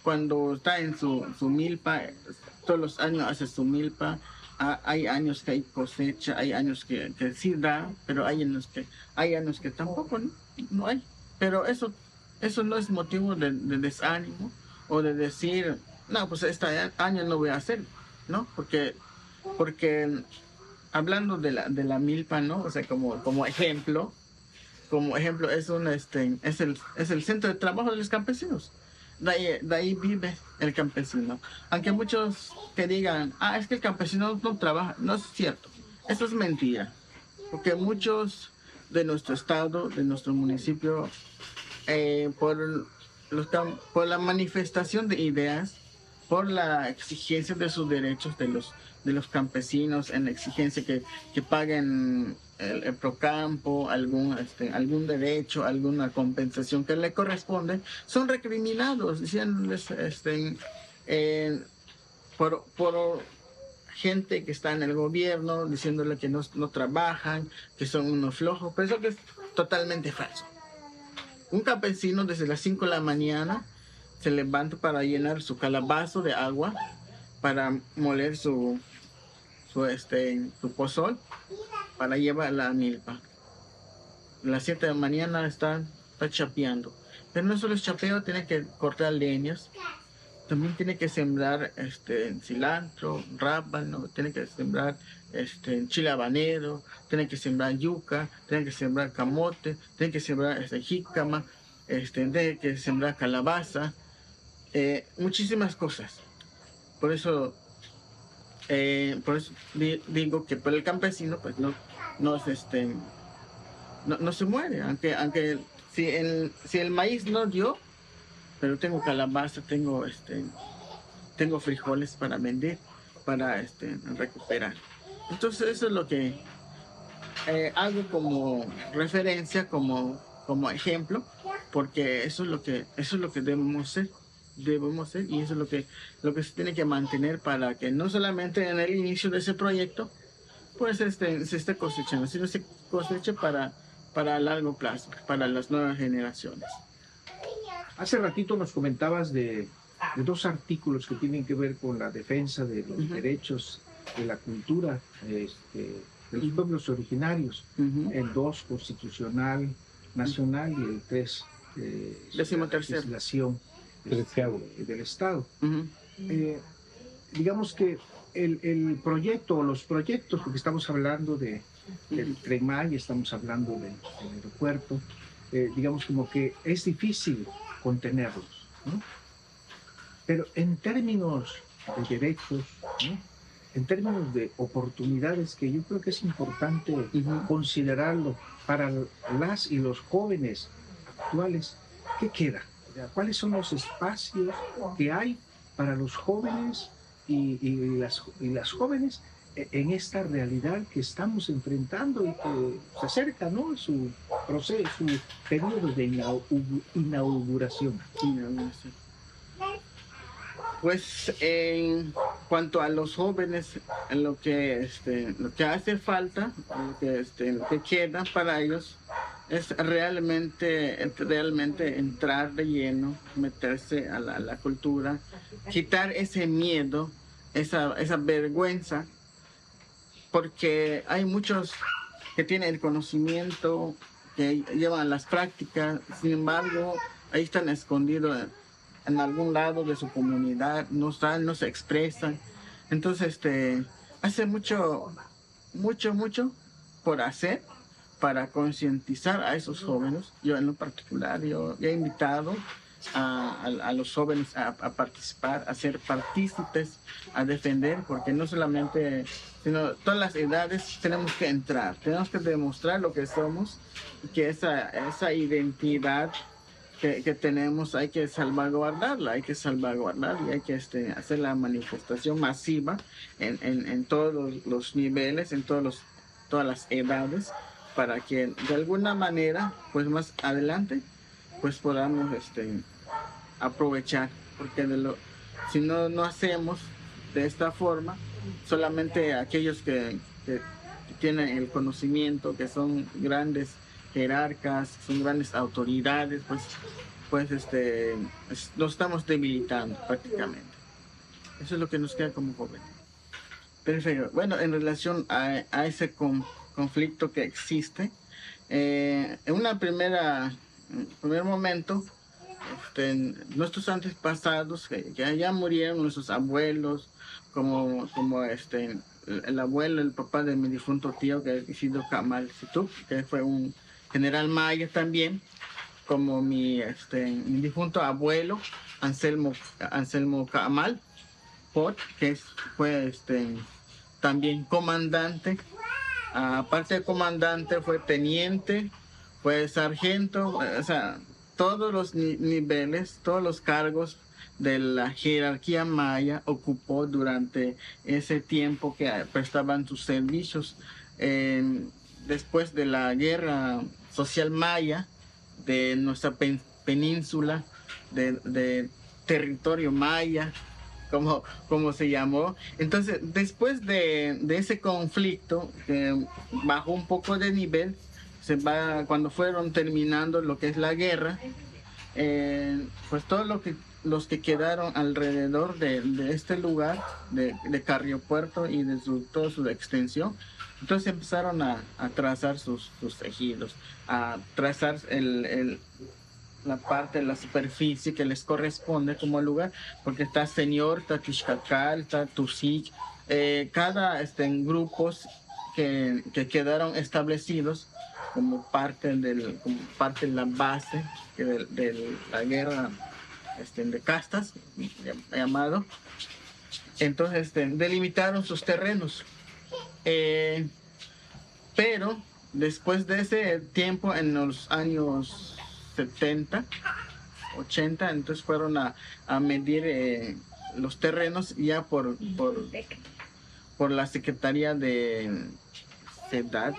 cuando está en su milpa, todos los años hace su milpa. Hay años que hay cosecha, hay años que sí da, pero hay años que tampoco no hay. Pero eso no es motivo de desánimo o de decir, no, pues este año no voy a hacer, ¿no? Porque hablando de la milpa, ¿no? O sea, como ejemplo es el centro de trabajo de los campesinos. De ahí vive el campesino. Aunque muchos que digan, es que el campesino no trabaja, no es cierto. Eso es mentira. Porque muchos de nuestro estado, de nuestro municipio, por la manifestación de ideas, por la exigencia de sus derechos de los campesinos, en la exigencia que paguen el Procampo, algún derecho, alguna compensación que le corresponde, son recriminados, diciéndoles por gente que está en el gobierno, diciéndole que no trabajan, que son unos flojos, pero eso que es totalmente falso. Un campesino desde las 5 de la mañana se levanta para llenar su calabazo de agua, para moler su pozol, para llevar la milpa. A las 7 de la mañana está chapeando. Pero no solo es chapeo, tiene que cortar leñas, también tiene que sembrar cilantro, rábano, tiene que sembrar chile habanero, tiene que sembrar yuca, tiene que sembrar camote, tiene que sembrar jícama, tiene que sembrar calabaza, muchísimas cosas. Por eso digo que por el campesino pues no se muere, aunque si el maíz no dio, pero tengo calabaza, tengo frijoles para vender, para recuperar. Entonces eso es lo que hago como referencia, como ejemplo, porque eso es lo que debemos ser, y eso es lo que se tiene que mantener para que no solamente en el inicio de ese proyecto pues se esté cosechando, sino se coseche para largo plazo, para las nuevas generaciones. Hace ratito nos comentabas de 2 artículos que tienen que ver con la defensa de los derechos de la cultura de los pueblos originarios, el 2 constitucional nacional y el 3 legislación del Estado. Digamos que el proyecto o los proyectos, porque estamos hablando del Tren Maya, estamos hablando del aeropuerto, digamos como que es difícil contenerlos, ¿no? Pero en términos de derechos, ¿no? En términos de oportunidades, que yo creo que es importante considerarlo para las y los jóvenes actuales, ¿qué queda? ¿Cuáles son los espacios que hay para los jóvenes y las jóvenes en esta realidad que estamos enfrentando y que se acerca, ¿no? Su proceso, su periodo de inauguración. Pues en cuanto a los jóvenes, lo que hace falta, lo que queda para ellos es realmente entrar de lleno, meterse a la cultura, quitar ese miedo, esa vergüenza, porque hay muchos que tienen el conocimiento, que llevan las prácticas, sin embargo, ahí están escondidos en algún lado de su comunidad, no se expresan. Entonces, hace mucho por hacer para concientizar a esos jóvenes. Yo en lo particular, yo he invitado a los jóvenes a participar, a ser partícipes, a defender, porque no solamente, sino todas las edades tenemos que entrar, tenemos que demostrar lo que somos, y que esa identidad que tenemos hay que salvaguardarla, y hay que hacer la manifestación masiva en todos los niveles, en todas las edades, para que de alguna manera, pues más adelante, pues podamos aprovechar, porque si no hacemos de esta forma, solamente aquellos que tienen el conocimiento, que son grandes jerarcas, son grandes autoridades, pues pues nos estamos debilitando prácticamente. Eso es lo que nos queda como jóvenes. Perfecto. Bueno, en relación a ese conflicto que existe, en primer momento, nuestros antepasados que ya murieron, nuestros abuelos, como el abuelo, el papá de mi difunto tío, que es Isidro Camal Situp, que fue un general maya también, como mi difunto abuelo, Anselmo Camal Pot, que fue también comandante. Aparte de comandante, fue teniente, fue sargento, o sea, todos los niveles, todos los cargos de la jerarquía maya ocupó durante ese tiempo que prestaban sus servicios. Después de la guerra social maya de nuestra península, de territorio maya, como se llamó. Entonces, después de ese conflicto, bajó un poco de nivel, cuando fueron terminando lo que es la guerra, pues todos los que quedaron alrededor de este lugar, de Carrio Puerto y de toda su extensión, entonces empezaron a trazar sus ejidos, a trazar la parte de la superficie que les corresponde como lugar, porque está Señor, está Tixcacal, está Tusic, en grupos que quedaron establecidos como parte de la base de la guerra de castas, llamado. Entonces delimitaron sus terrenos. Pero después de ese tiempo, en los años 70, 80, entonces fueron a medir los terrenos ya por la Secretaría de SEDAT,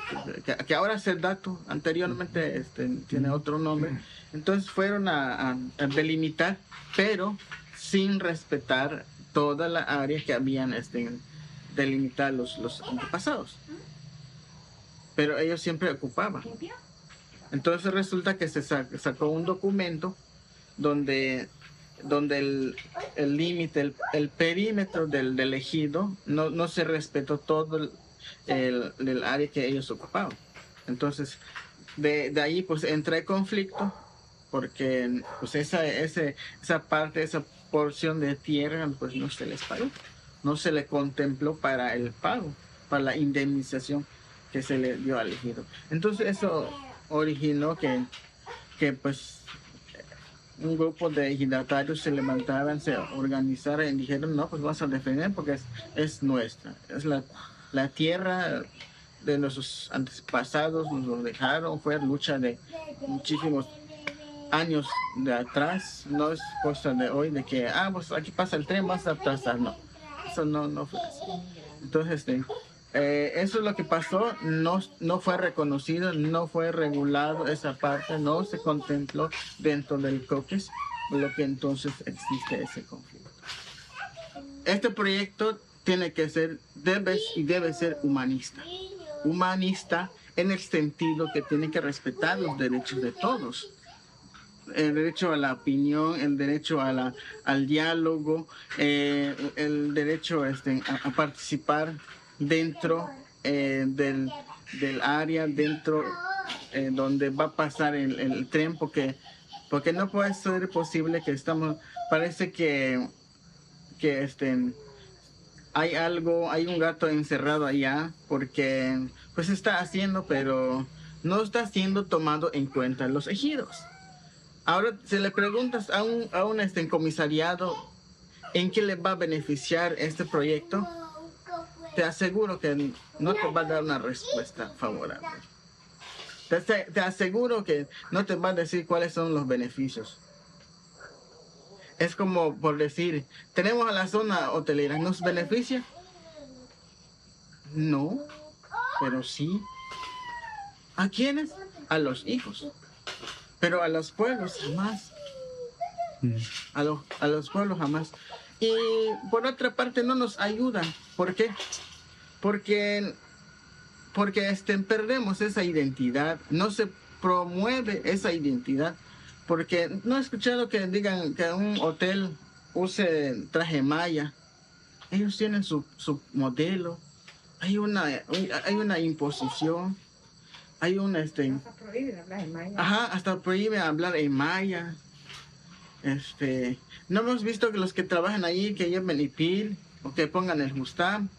que ahora es SEDATU, anteriormente tiene otro nombre. Entonces fueron a delimitar, pero sin respetar toda la área que habían delimitado los antepasados. Pero ellos siempre ocupaban. Entonces resulta que se sacó un documento donde el límite, el perímetro del ejido no se respetó todo el área que ellos ocupaban. Entonces de ahí pues entra el conflicto, porque pues esa parte, esa porción de tierra pues no se les pagó, no se le contempló para el pago, para la indemnización que se le dio al ejido. Entonces eso originó que pues un grupo de ejidatarios se levantaran, se organizaran y dijeron, no, pues vamos a defender porque es nuestra, es la tierra de nuestros antepasados, nos lo dejaron, fue lucha de muchísimos años de atrás, no es cosa de hoy de que, pues aquí pasa el tren, vas a atrasar, no, eso no fue así. Entonces, eso es lo que pasó, no fue reconocido, no fue regulado esa parte, no se contempló dentro del COQUES, por lo que entonces existe ese conflicto. Este proyecto tiene que ser, debe ser humanista en el sentido que tiene que respetar los derechos de todos. El derecho a la opinión, el derecho al diálogo, el derecho a participar dentro del área, dentro donde va a pasar el tren, porque no puede ser posible que parece que hay un gato encerrado allá, porque pues está haciendo, pero no está siendo tomado en cuenta los ejidos. Ahora, si le preguntas a un comisariado en qué le va a beneficiar este proyecto, te aseguro que no te va a dar una respuesta favorable. Te aseguro que no te va a decir cuáles son los beneficios. Es como por decir, tenemos a la zona hotelera, ¿nos beneficia? No, pero sí. ¿A quiénes? A los hijos. Pero a los pueblos jamás. A los pueblos jamás. Y por otra parte no nos ayudan. ¿Por qué? Porque perdemos esa identidad. No se promueve esa identidad. Porque no he escuchado que digan que un hotel use traje maya. Ellos tienen su modelo. Hay una imposición. Hay una Hasta prohíben hablar en maya. Ajá, hasta prohíben hablar en maya. No hemos visto que los que trabajan allí que lleven hipil o que pongan el justam.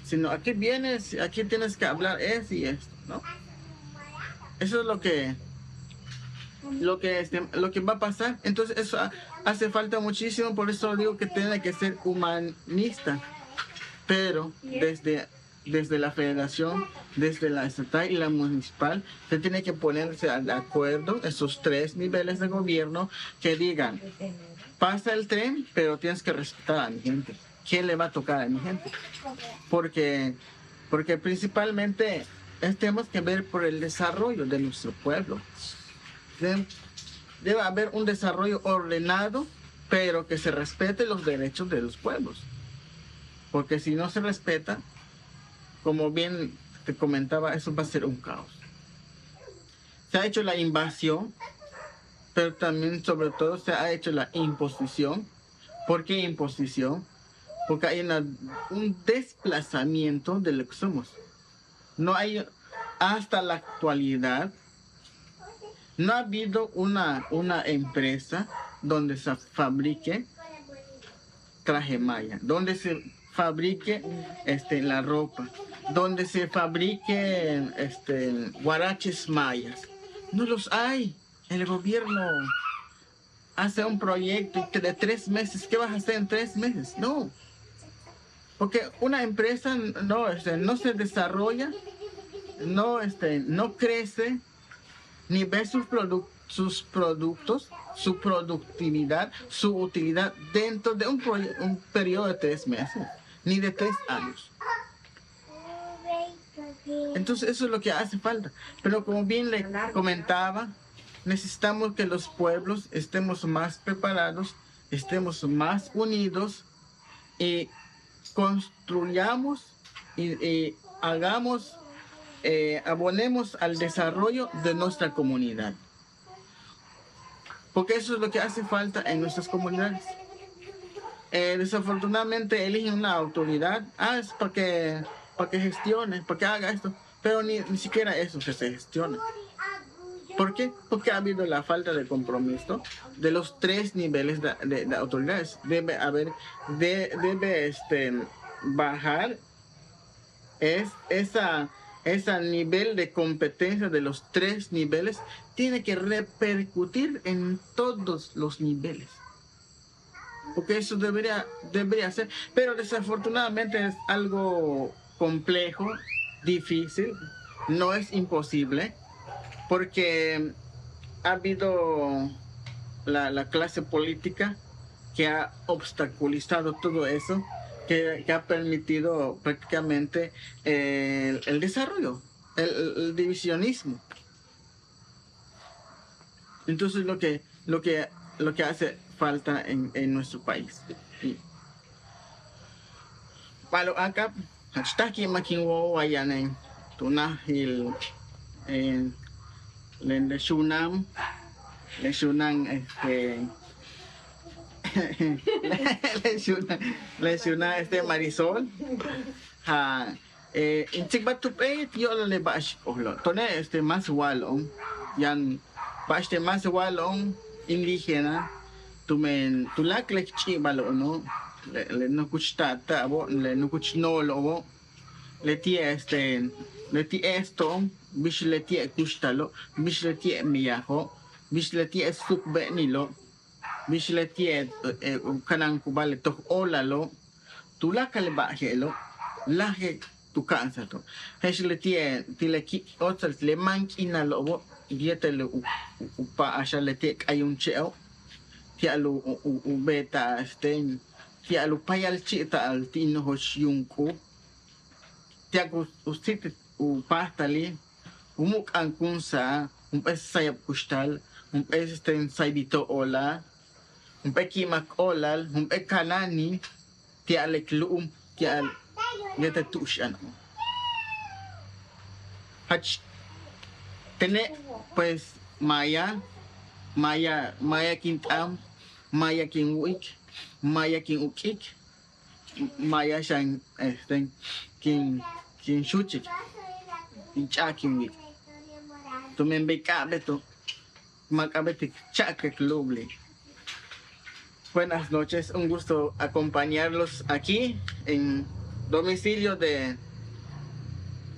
Sino aquí vienes, aquí tienes que hablar esto y esto, ¿no? Eso es lo que va a pasar. Entonces eso hace falta muchísimo, por eso digo que tiene que ser humanista. Pero desde la federación, desde la estatal y la municipal, se tiene que ponerse de acuerdo esos 3 niveles de gobierno que digan, pasa el tren, pero tienes que respetar a mi gente. ¿Quién le va a tocar a mi gente? Porque principalmente tenemos que ver por el desarrollo de nuestro pueblo. Debe haber un desarrollo ordenado, pero que se respete los derechos de los pueblos. Porque si no se respeta, como bien te comentaba, eso va a ser un caos. Se ha hecho la invasión, pero también, sobre todo, se ha hecho la imposición. ¿Por qué imposición? Porque hay un desplazamiento de lo que somos. No hay, hasta la actualidad, no ha habido una empresa donde se fabrique traje maya, donde se fabrique la ropa, donde se fabriquen guaraches mayas. No los hay. El gobierno hace un proyecto de 3 meses. ¿Qué vas a hacer en 3 meses? No. Porque una empresa no se desarrolla, no crece, ni ve sus productos, su productividad, su utilidad dentro de un periodo de 3 meses, ni de 3 años. Entonces eso es lo que hace falta. Pero como bien le comentaba, necesitamos que los pueblos estemos más preparados, estemos más unidos y construyamos y hagamos, abonemos al desarrollo de nuestra comunidad. Porque eso es lo que hace falta en nuestras comunidades. Desafortunadamente eligen una autoridad, es para que gestione, para que haga esto, pero ni siquiera eso se gestiona. ¿Por qué? Porque ha habido la falta de compromiso de los 3 niveles de autoridades. Debe bajar ese nivel de competencia de los 3 niveles, tiene que repercutir en todos los niveles. Porque eso debería ser, pero desafortunadamente es algo complejo, difícil, no es imposible, porque ha habido la clase política que ha obstaculizado todo eso, que ha permitido prácticamente el desarrollo, el divisionismo. Entonces lo que hace falta en nuestro país. Palo acá, hasta aquí makinwo wayanen, tunahil le shunam le Marisol intik batupe yo le bash ohlo tone más walong yan bash más walong indígena tulak le chi balo no le no kuchtata abo le no kuchnolo abo le tie esto bish le tie kushtalo bish le tie miyaho bish le tie sukbe nilo bish le tie kanang kubale to olalo tulak le bajelo laje tu cansa to hesh le tie tileki otsal le mankina lo diete le upa asha le tie ayun cheo tialu beta tialu payal chita al tino hosh yunku tiagu ustit pastali umuk ankunsa pes sayap kustal pes saibito ola kimak olal kanani tialek luum tial yata tushan hach tene pues maya Maya Quintam, Maya Quinwick, Maya Quinukik, Maya Shan Quinchuchik, Quinchaquinwick. Tu me becabe tu Macabete Chaque Clubli. Buenas noches, un gusto acompañarlos aquí en domicilio de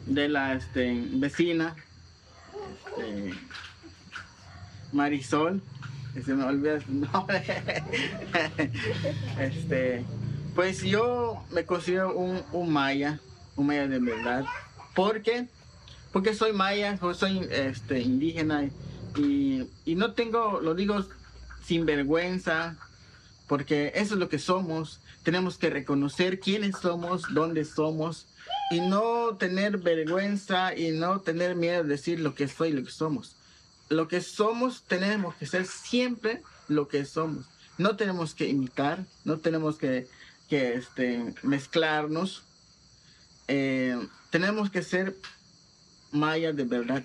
la vecina Marisol, se me olvida su nombre. Pues yo me considero un maya de verdad. ¿Por qué? Porque soy maya, soy indígena y no tengo, lo digo sin vergüenza, porque eso es lo que somos. Tenemos que reconocer quiénes somos, dónde somos, y no tener vergüenza y no tener miedo de decir lo que soy, lo que somos. Lo que somos, tenemos que ser siempre lo que somos. No tenemos que imitar, no tenemos que mezclarnos. Tenemos que ser maya de verdad,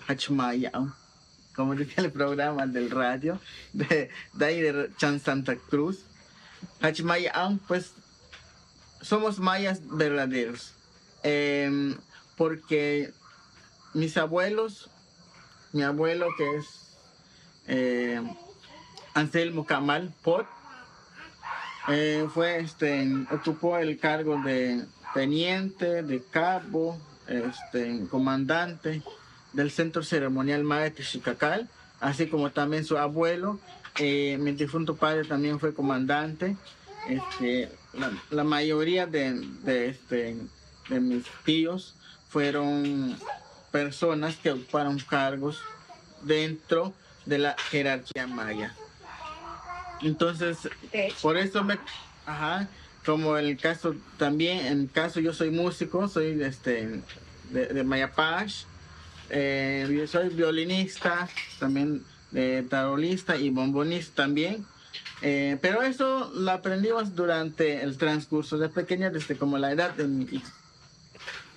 Hachmaya, como decía el programa del radio de ahí de Chan Santa Cruz. Hachmaya, pues somos mayas verdaderos, porque mis abuelos, mi abuelo que es Anselmo Camal Pot, ocupó el cargo de teniente, de cabo, comandante del Centro Ceremonial Maya Xicacal, así como también su abuelo, mi difunto padre también fue comandante. La mayoría de mis tíos fueron personas que ocuparon cargos dentro de la jerarquía maya. Entonces, por eso como el caso también, en caso yo soy músico, soy de Mayapash, yo soy violinista, también tarolista y bombonista también. Pero eso lo aprendimos durante el transcurso de pequeña, desde como la edad de mi hija.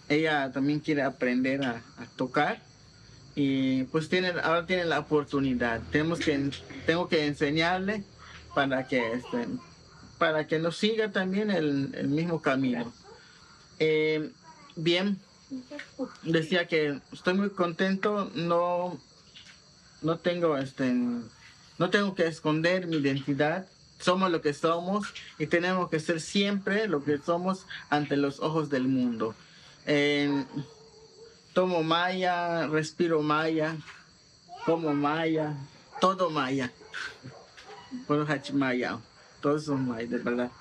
Ella también quiere aprender a tocar y pues ahora tiene la oportunidad. Tengo que enseñarle para que nos siga también el mismo camino. Bien, decía que estoy muy contento, no tengo no tengo que esconder mi identidad. Somos lo que somos y tenemos que ser siempre lo que somos ante los ojos del mundo. Tomo maya, respiro maya, como maya, todo maya. Por Hachmaya, todos son maya, de verdad.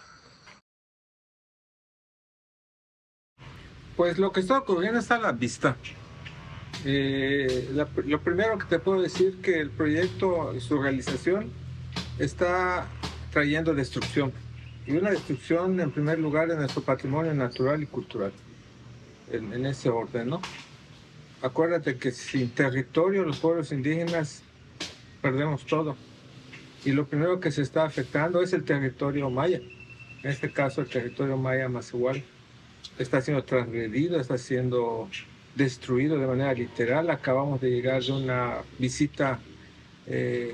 Pues lo que está ocurriendo está a la vista. Lo primero que te puedo decir que el proyecto y su realización está trayendo destrucción. Y una destrucción en primer lugar de nuestro patrimonio natural y cultural. En ese orden, ¿no? Acuérdate que sin territorio los pueblos indígenas perdemos todo. Y lo primero que se está afectando es el territorio maya. En este caso el territorio maya Mazahual está siendo transgredido, está siendo destruido de manera literal. Acabamos de llegar de una visita,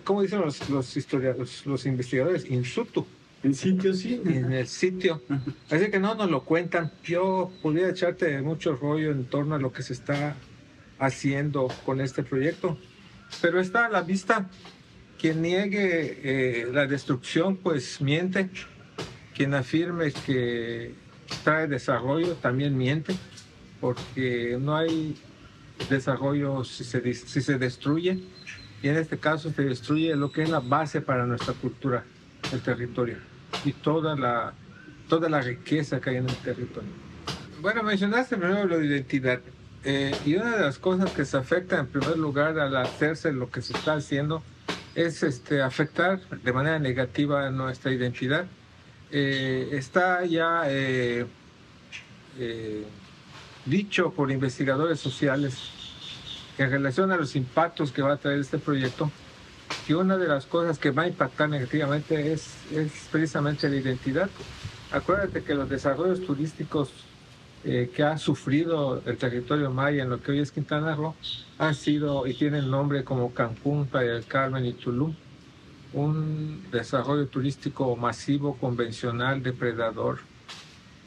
¿cómo dicen los investigadores? In situ. En sitio, sí. En el sitio. Así que no nos lo cuentan. Yo podría echarte mucho rollo en torno a lo que se está haciendo con este proyecto, pero está a la vista. Quien niegue la destrucción, pues miente. Quien afirme que trae desarrollo, también miente, porque no hay desarrollo si se destruye, y en este caso se destruye lo que es la base para nuestra cultura, el territorio, y toda la riqueza que hay en el territorio. Bueno, mencionaste primero lo de identidad, y una de las cosas que se afecta en primer lugar al hacerse lo que se está haciendo es afectar de manera negativa a nuestra identidad. Está ya dicho por investigadores sociales que en relación a los impactos que va a traer este proyecto, que una de las cosas que va a impactar negativamente es precisamente la identidad. Acuérdate que los desarrollos turísticos que ha sufrido el territorio maya en lo que hoy es Quintana Roo han sido y tienen nombre como Cancún, Playa del Carmen y Tulum. Un desarrollo turístico masivo, convencional, depredador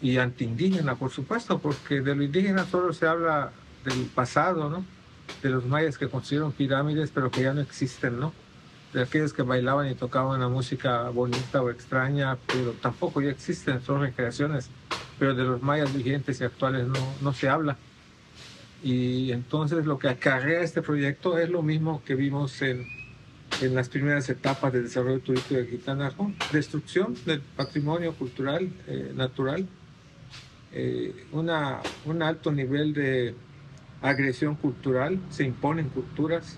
y antiindígena, por supuesto, porque de lo indígena solo se habla del pasado, ¿no? De los mayas que construyeron pirámides, pero que ya no existen, ¿no? De aquellos que bailaban y tocaban una música bonita o extraña, pero tampoco ya existen, son recreaciones, pero de los mayas vigentes y actuales no se habla. Y entonces lo que acarrea este proyecto es lo mismo que vimos en las primeras etapas del desarrollo turístico de Quintana Roo: destrucción del patrimonio cultural, natural, un alto nivel de agresión cultural, se imponen culturas,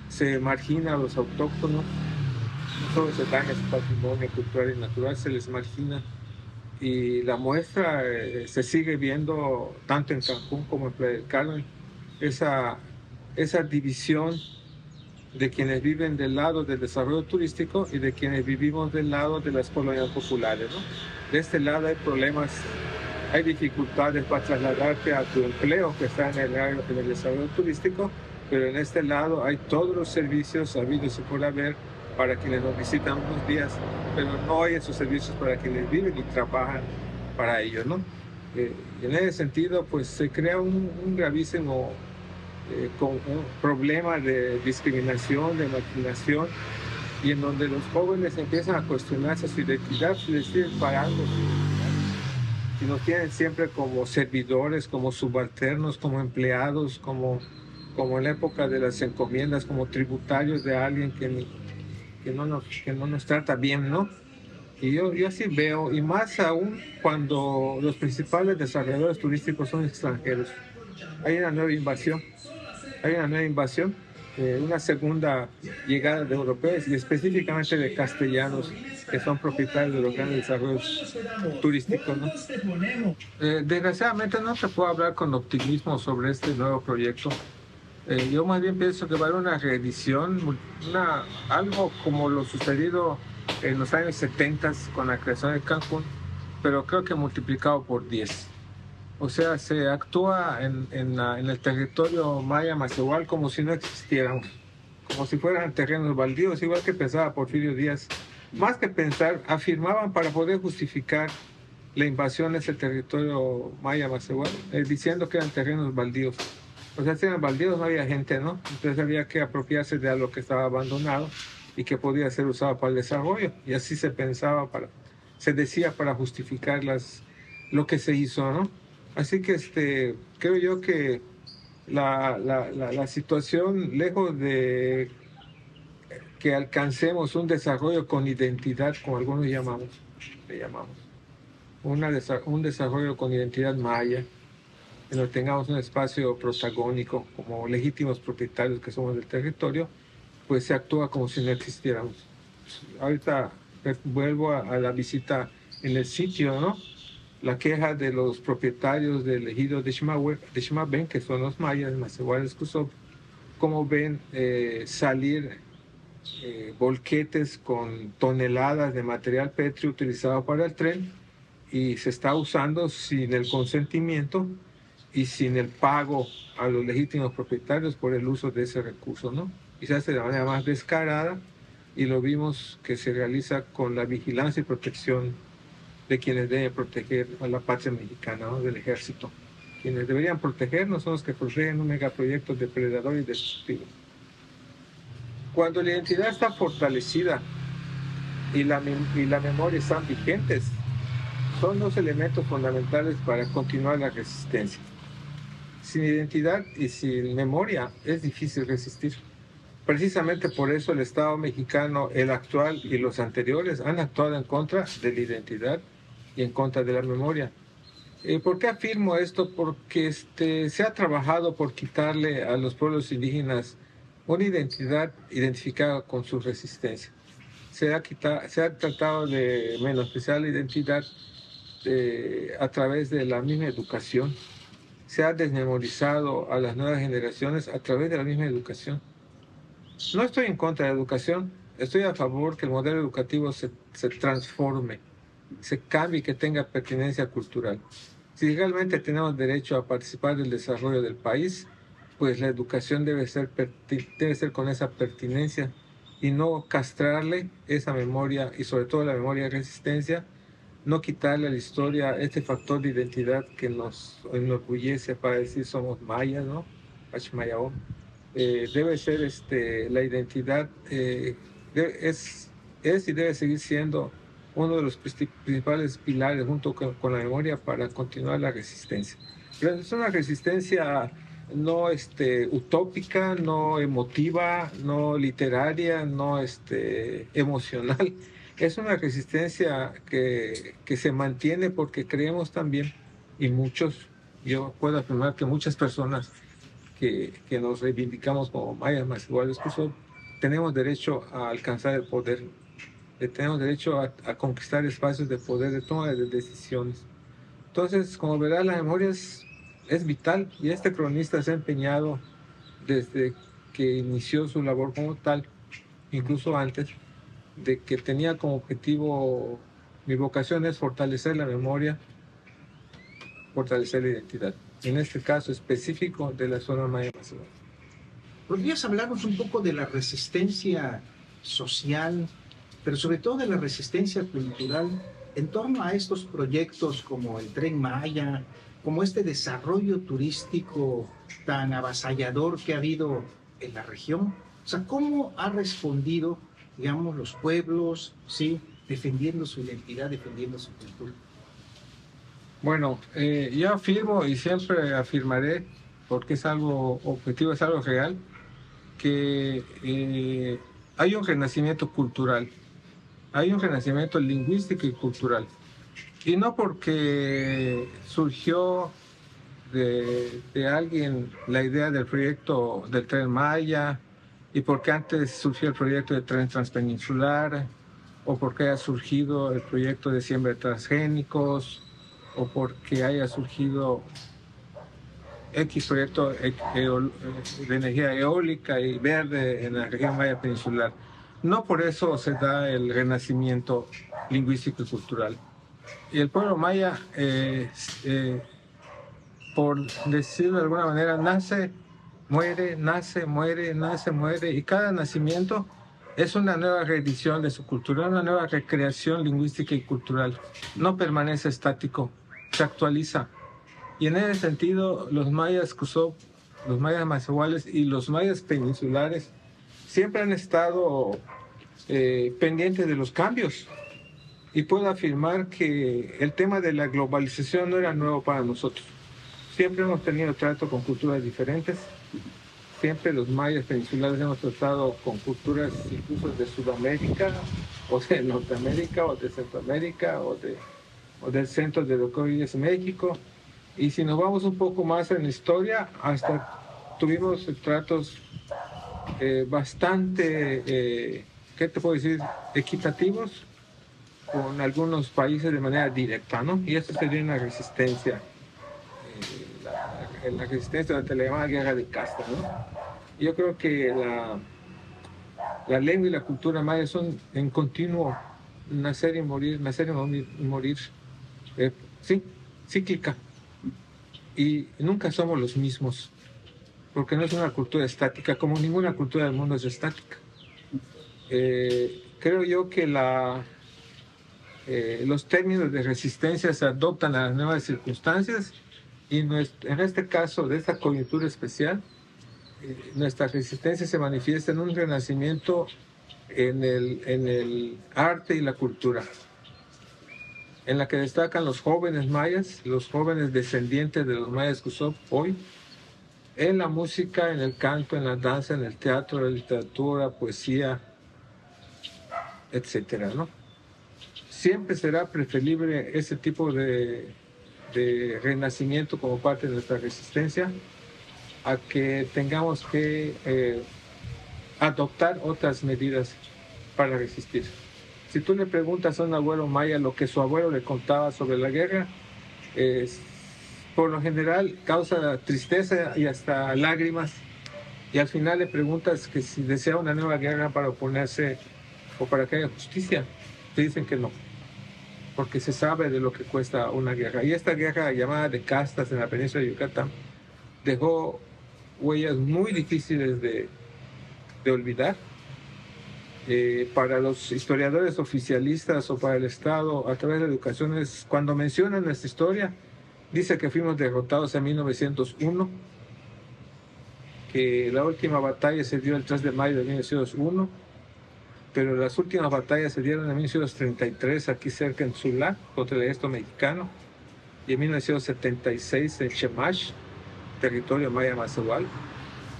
se margina a los autóctonos, no solo se daña su patrimonio cultural y natural, se les margina. Y la muestra se sigue viendo tanto en Cancún como en Playa del Carmen, esa división de quienes viven del lado del desarrollo turístico y de quienes vivimos del lado de las colonias populares, ¿no? De este lado hay problemas, hay dificultades para trasladarte a tu empleo que está en el desarrollo turístico, pero en este lado hay todos los servicios habidos y por haber para quienes nos visitan unos días, pero no hay esos servicios para quienes viven y trabajan para ellos, ¿no? En ese sentido, pues se crea un gravísimo con un problema de discriminación, de marginación, y en donde los jóvenes empiezan a cuestionarse su identidad, si les siguen pagando, si nos tienen siempre como servidores, como subalternos, como empleados, como en la época de las encomiendas, como tributarios de alguien que no nos trata bien, ¿no? Y yo así veo, y más aún cuando los principales desarrolladores turísticos son extranjeros. Hay una nueva invasión, una segunda llegada de europeos y específicamente de castellanos que son propietarios de los grandes desarrollos turísticos, ¿no? Desgraciadamente no se puede hablar con optimismo sobre este nuevo proyecto. Yo más bien pienso que va a haber una reedición, algo como lo sucedido en los años 70 con la creación de Cancún, pero creo que multiplicado por 10. O sea, se actúa en el territorio maya macehual como si no existiéramos, como si fueran terrenos baldíos, igual que pensaba Porfirio Díaz. Más que pensar, afirmaban para poder justificar la invasión de ese territorio maya macehual, diciendo que eran terrenos baldíos. O sea, si eran baldíos no había gente, ¿no? Entonces había que apropiarse de algo que estaba abandonado y que podía ser usado para el desarrollo. Y así se pensaba, se decía para justificar lo que se hizo, ¿no? Así que creo yo que la situación, lejos de que alcancemos un desarrollo con identidad, como algunos le llamamos, un desarrollo con identidad maya, en donde tengamos un espacio protagónico como legítimos propietarios que somos del territorio, pues se actúa como si no existiéramos. Ahorita vuelvo a la visita en el sitio, ¿no? La queja de los propietarios del ejido de Ximabén, que son los mayas, Macehuales, Cusop, cómo ven salir volquetes con toneladas de material pétreo utilizado para el tren, y se está usando sin el consentimiento y sin el pago a los legítimos propietarios por el uso de ese recurso, ¿no? Y se hace de manera más descarada, y lo vimos que se realiza con la vigilancia y protección de quienes deben proteger a la patria mexicana, ¿no? Del ejército. Quienes deberían protegernos son los que protegen un megaproyecto depredador y destructivo. Cuando la identidad está fortalecida y la memoria están vigentes, son dos elementos fundamentales para continuar la resistencia. Sin identidad y sin memoria es difícil resistir. Precisamente por eso el Estado mexicano, el actual y los anteriores, han actuado en contra de la identidad y en contra de la memoria. ¿Por qué afirmo esto? Porque se ha trabajado por quitarle a los pueblos indígenas una identidad identificada con su resistencia. Se ha tratado de menospreciar la identidad a través de la misma educación. Se ha desmemorizado a las nuevas generaciones a través de la misma educación. No estoy en contra de la educación, estoy a favor que el modelo educativo se transforme, se cambie y que tenga pertinencia cultural. Si realmente tenemos derecho a participar del desarrollo del país, pues la educación debe ser con esa pertinencia y no castrarle esa memoria, y sobre todo la memoria de resistencia, no quitarle a la historia este factor de identidad que nos enorgullece para decir somos mayas, ¿no? Achmayao. Debe ser la identidad, es y debe seguir siendo uno de los principales pilares junto con la memoria para continuar la resistencia. Pero es una resistencia no utópica, no emotiva, no literaria, no emocional. Es una resistencia que se mantiene porque creemos también, y muchos, yo puedo afirmar que muchas personas que nos reivindicamos como mayas más iguales, tenemos derecho a alcanzar el poder, tenemos derecho a conquistar espacios de poder, de toma de decisiones. Entonces, como verá, la memoria es vital, y este cronista se ha empeñado desde que inició su labor como tal, incluso antes, de que tenía como objetivo, mi vocación es fortalecer la memoria, fortalecer la identidad. En este caso específico de la zona maya Macedonia. ¿Podrías hablarnos un poco de la resistencia social, pero sobre todo de la resistencia cultural en torno a estos proyectos como el Tren Maya, como este desarrollo turístico tan avasallador que ha habido en la región? O sea, ¿cómo ha respondido, digamos, los pueblos, sí, defendiendo su identidad, defendiendo su cultura? Bueno, yo afirmo y siempre afirmaré, porque es algo objetivo, es algo real, que hay un renacimiento cultural, hay un renacimiento lingüístico y cultural. Y no porque surgió de alguien la idea del proyecto del Tren Maya, y porque antes surgió el proyecto del Tren Transpeninsular, o porque haya surgido el proyecto de siembra de transgénicos, o porque haya surgido X proyecto de energía eólica y verde en la región maya peninsular. No por eso se da el renacimiento lingüístico y cultural. Y el pueblo maya, por decirlo de alguna manera, nace, muere, nace, muere, nace, muere, y cada nacimiento es una nueva reedición de su cultura, una nueva recreación lingüística y cultural. No permanece estático, se actualiza. Y en ese sentido, los mayas Cusop, los mayas macehuales y los mayas peninsulares siempre han estado pendientes de los cambios. Y puedo afirmar que el tema de la globalización no era nuevo para nosotros. Siempre hemos tenido trato con culturas diferentes. Siempre los mayas peninsulares hemos tratado con culturas incluso de Sudamérica, o de Norteamérica, o de Centroamérica, o del centro de lo que hoy es México. Y si nos vamos un poco más en la historia, hasta tuvimos tratos bastante, ¿qué te puedo decir?, equitativos con algunos países de manera directa, ¿no? Y eso sería una resistencia, la resistencia durante la llamada guerra de casta, ¿no? Yo creo que la lengua y la cultura maya son en continuo nacer y morir, sí, cíclica. Y nunca somos los mismos, porque no es una cultura estática, como ninguna cultura del mundo es estática. Creo yo que los términos de resistencia se adoptan a las nuevas circunstancias, y en este caso de esta coyuntura especial, nuestra resistencia se manifiesta en un renacimiento en el arte y la cultura, en la que destacan los jóvenes mayas, los jóvenes descendientes de los mayas Cusop hoy, en la música, en el canto, en la danza, en el teatro, en la literatura, poesía, etcétera, ¿no? Siempre será preferible ese tipo de renacimiento como parte de nuestra resistencia a que tengamos que adoptar otras medidas para resistir. Si tú le preguntas a un abuelo maya lo que su abuelo le contaba sobre la guerra, por lo general causa tristeza y hasta lágrimas, y al final le preguntas que si desea una nueva guerra para oponerse o para que haya justicia, te dicen que no, porque se sabe de lo que cuesta una guerra. Y esta guerra llamada de castas en la península de Yucatán dejó huellas muy difíciles de olvidar. Para los historiadores oficialistas o para el Estado, a través de la educación, cuando mencionan nuestra historia, dice que fuimos derrotados en 1901, que la última batalla se dio el 3 de mayo de 1901, pero las últimas batallas se dieron en 1933 aquí cerca en Tsulá contra el ejército mexicano, y en 1976 en Chemash, territorio maya mazahual,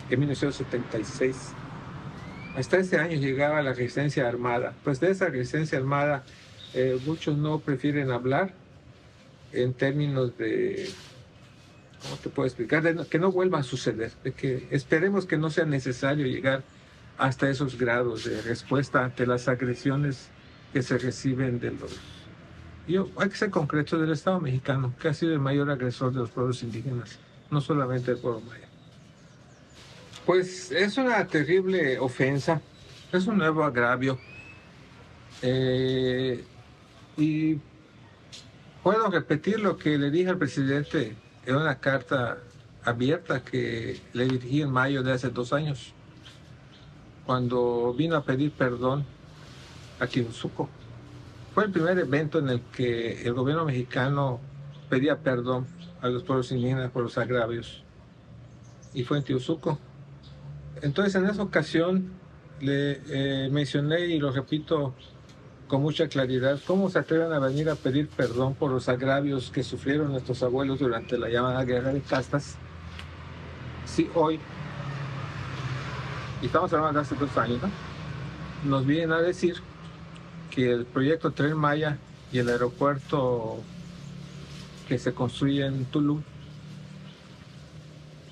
en 1976. Hasta ese año llegaba la resistencia armada. Pues de esa resistencia armada muchos no prefieren hablar en términos de, ¿cómo te puedo explicar? De que no vuelva a suceder, de que esperemos que no sea necesario llegar hasta esos grados de respuesta ante las agresiones que se reciben de los... hay que ser concreto, del Estado mexicano, que ha sido el mayor agresor de los pueblos indígenas, no solamente del pueblo maya. Pues es una terrible ofensa, es un nuevo agravio. Y puedo repetir lo que le dije al presidente en una carta abierta que le dirigí en mayo de hace 2 años, cuando vino a pedir perdón a Quinzuco. Fue el primer evento en el que el gobierno mexicano pedía perdón a los pueblos indígenas por los agravios, y fue en Tiuzuco. Entonces, en esa ocasión le mencioné, y lo repito con mucha claridad, cómo se atreven a venir a pedir perdón por los agravios que sufrieron nuestros abuelos durante la llamada guerra de castas, si hoy, y estamos hablando de hace 2 años, ¿no?, nos vienen a decir que el proyecto Tren Maya y el aeropuerto que se construye en Tulum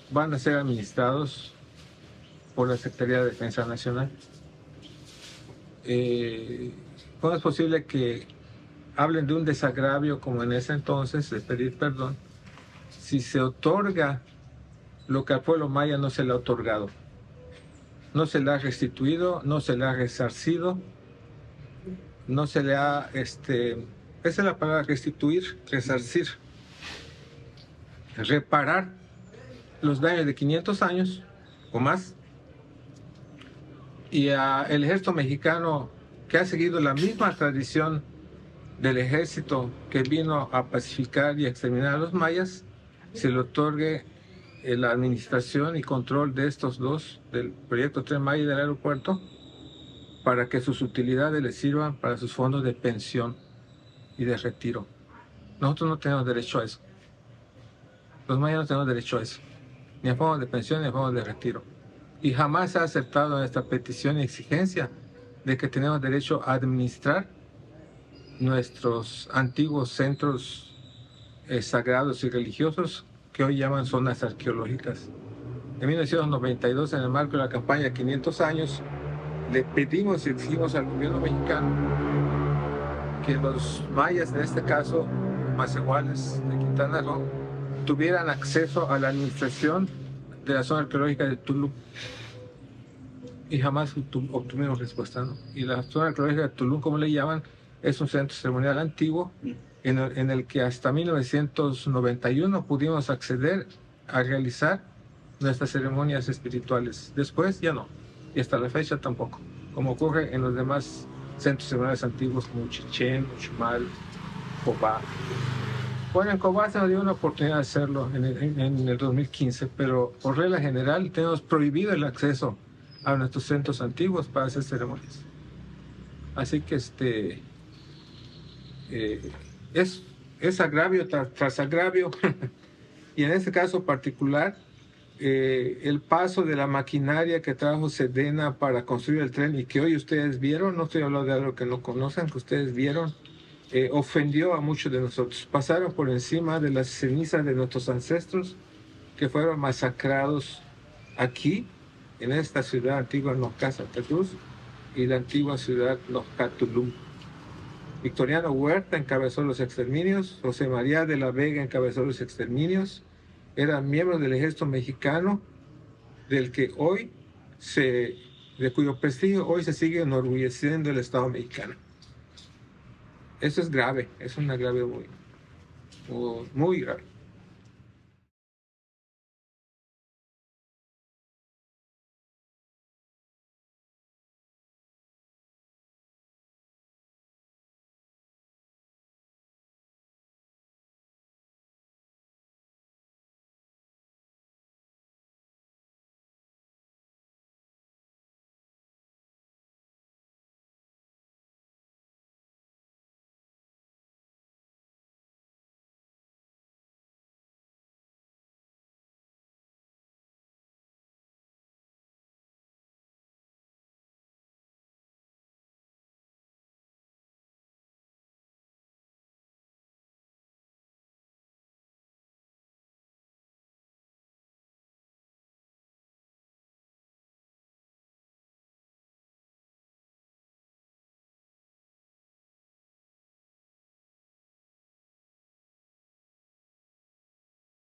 van a ser administrados por la Secretaría de Defensa Nacional. ¿Cómo es posible que hablen de un desagravio como en ese entonces, de pedir perdón, si se otorga lo que al pueblo maya no se le ha otorgado? No se le ha restituido, no se le ha resarcido, no se le ha, esa es la palabra, restituir, resarcir, reparar los daños de 500 años o más. Y el ejército mexicano, que ha seguido la misma tradición del ejército que vino a pacificar y a exterminar a los mayas, se le otorgue la administración y control de estos dos, del proyecto Tren Maya y del aeropuerto, para que sus utilidades les sirvan para sus fondos de pensión y de retiro. Nosotros no tenemos derecho a eso. Los mayas no tenemos derecho a eso, ni a fondos de pensión ni a fondos de retiro. Y jamás ha aceptado esta petición y exigencia de que tenemos derecho a administrar nuestros antiguos centros sagrados y religiosos, que hoy llaman zonas arqueológicas. En 1992, en el marco de la campaña 500 años, le pedimos y exigimos al gobierno mexicano que los mayas, en este caso mazahuales de Quintana Roo, tuvieran acceso a la administración de la zona arqueológica de Tulum. Y jamás obtuvimos respuesta, ¿no? Y la zona arqueológica de Tulum, como le llaman, es un centro ceremonial antiguo en el que hasta 1991 pudimos acceder a realizar nuestras ceremonias espirituales. Después ya no, y hasta la fecha tampoco, como ocurre en los demás centros ceremoniales antiguos como Chichén, Uxmal, Cobá. Bueno, en Cobá se nos dio una oportunidad de hacerlo en el 2015, pero por regla general tenemos prohibido el acceso a nuestros centros antiguos para hacer ceremonias. Así que es agravio tras agravio. Y en este caso particular, el paso de la maquinaria que trajo Sedena para construir el tren y que hoy ustedes vieron, no estoy hablando de algo que no conocen, que ustedes vieron, ofendió a muchos de nosotros. Pasaron por encima de las cenizas de nuestros ancestros que fueron masacrados aquí, en esta ciudad antigua Nojca, Santa Cruz, y la antigua ciudad Nojca, Tulum. Victoriano Huerta encabezó los exterminios, José María de la Vega encabezó los exterminios, eran miembros del ejército mexicano, del que hoy de cuyo prestigio hoy se sigue enorgulleciendo el Estado mexicano. eso es grave, es una grave muy grave.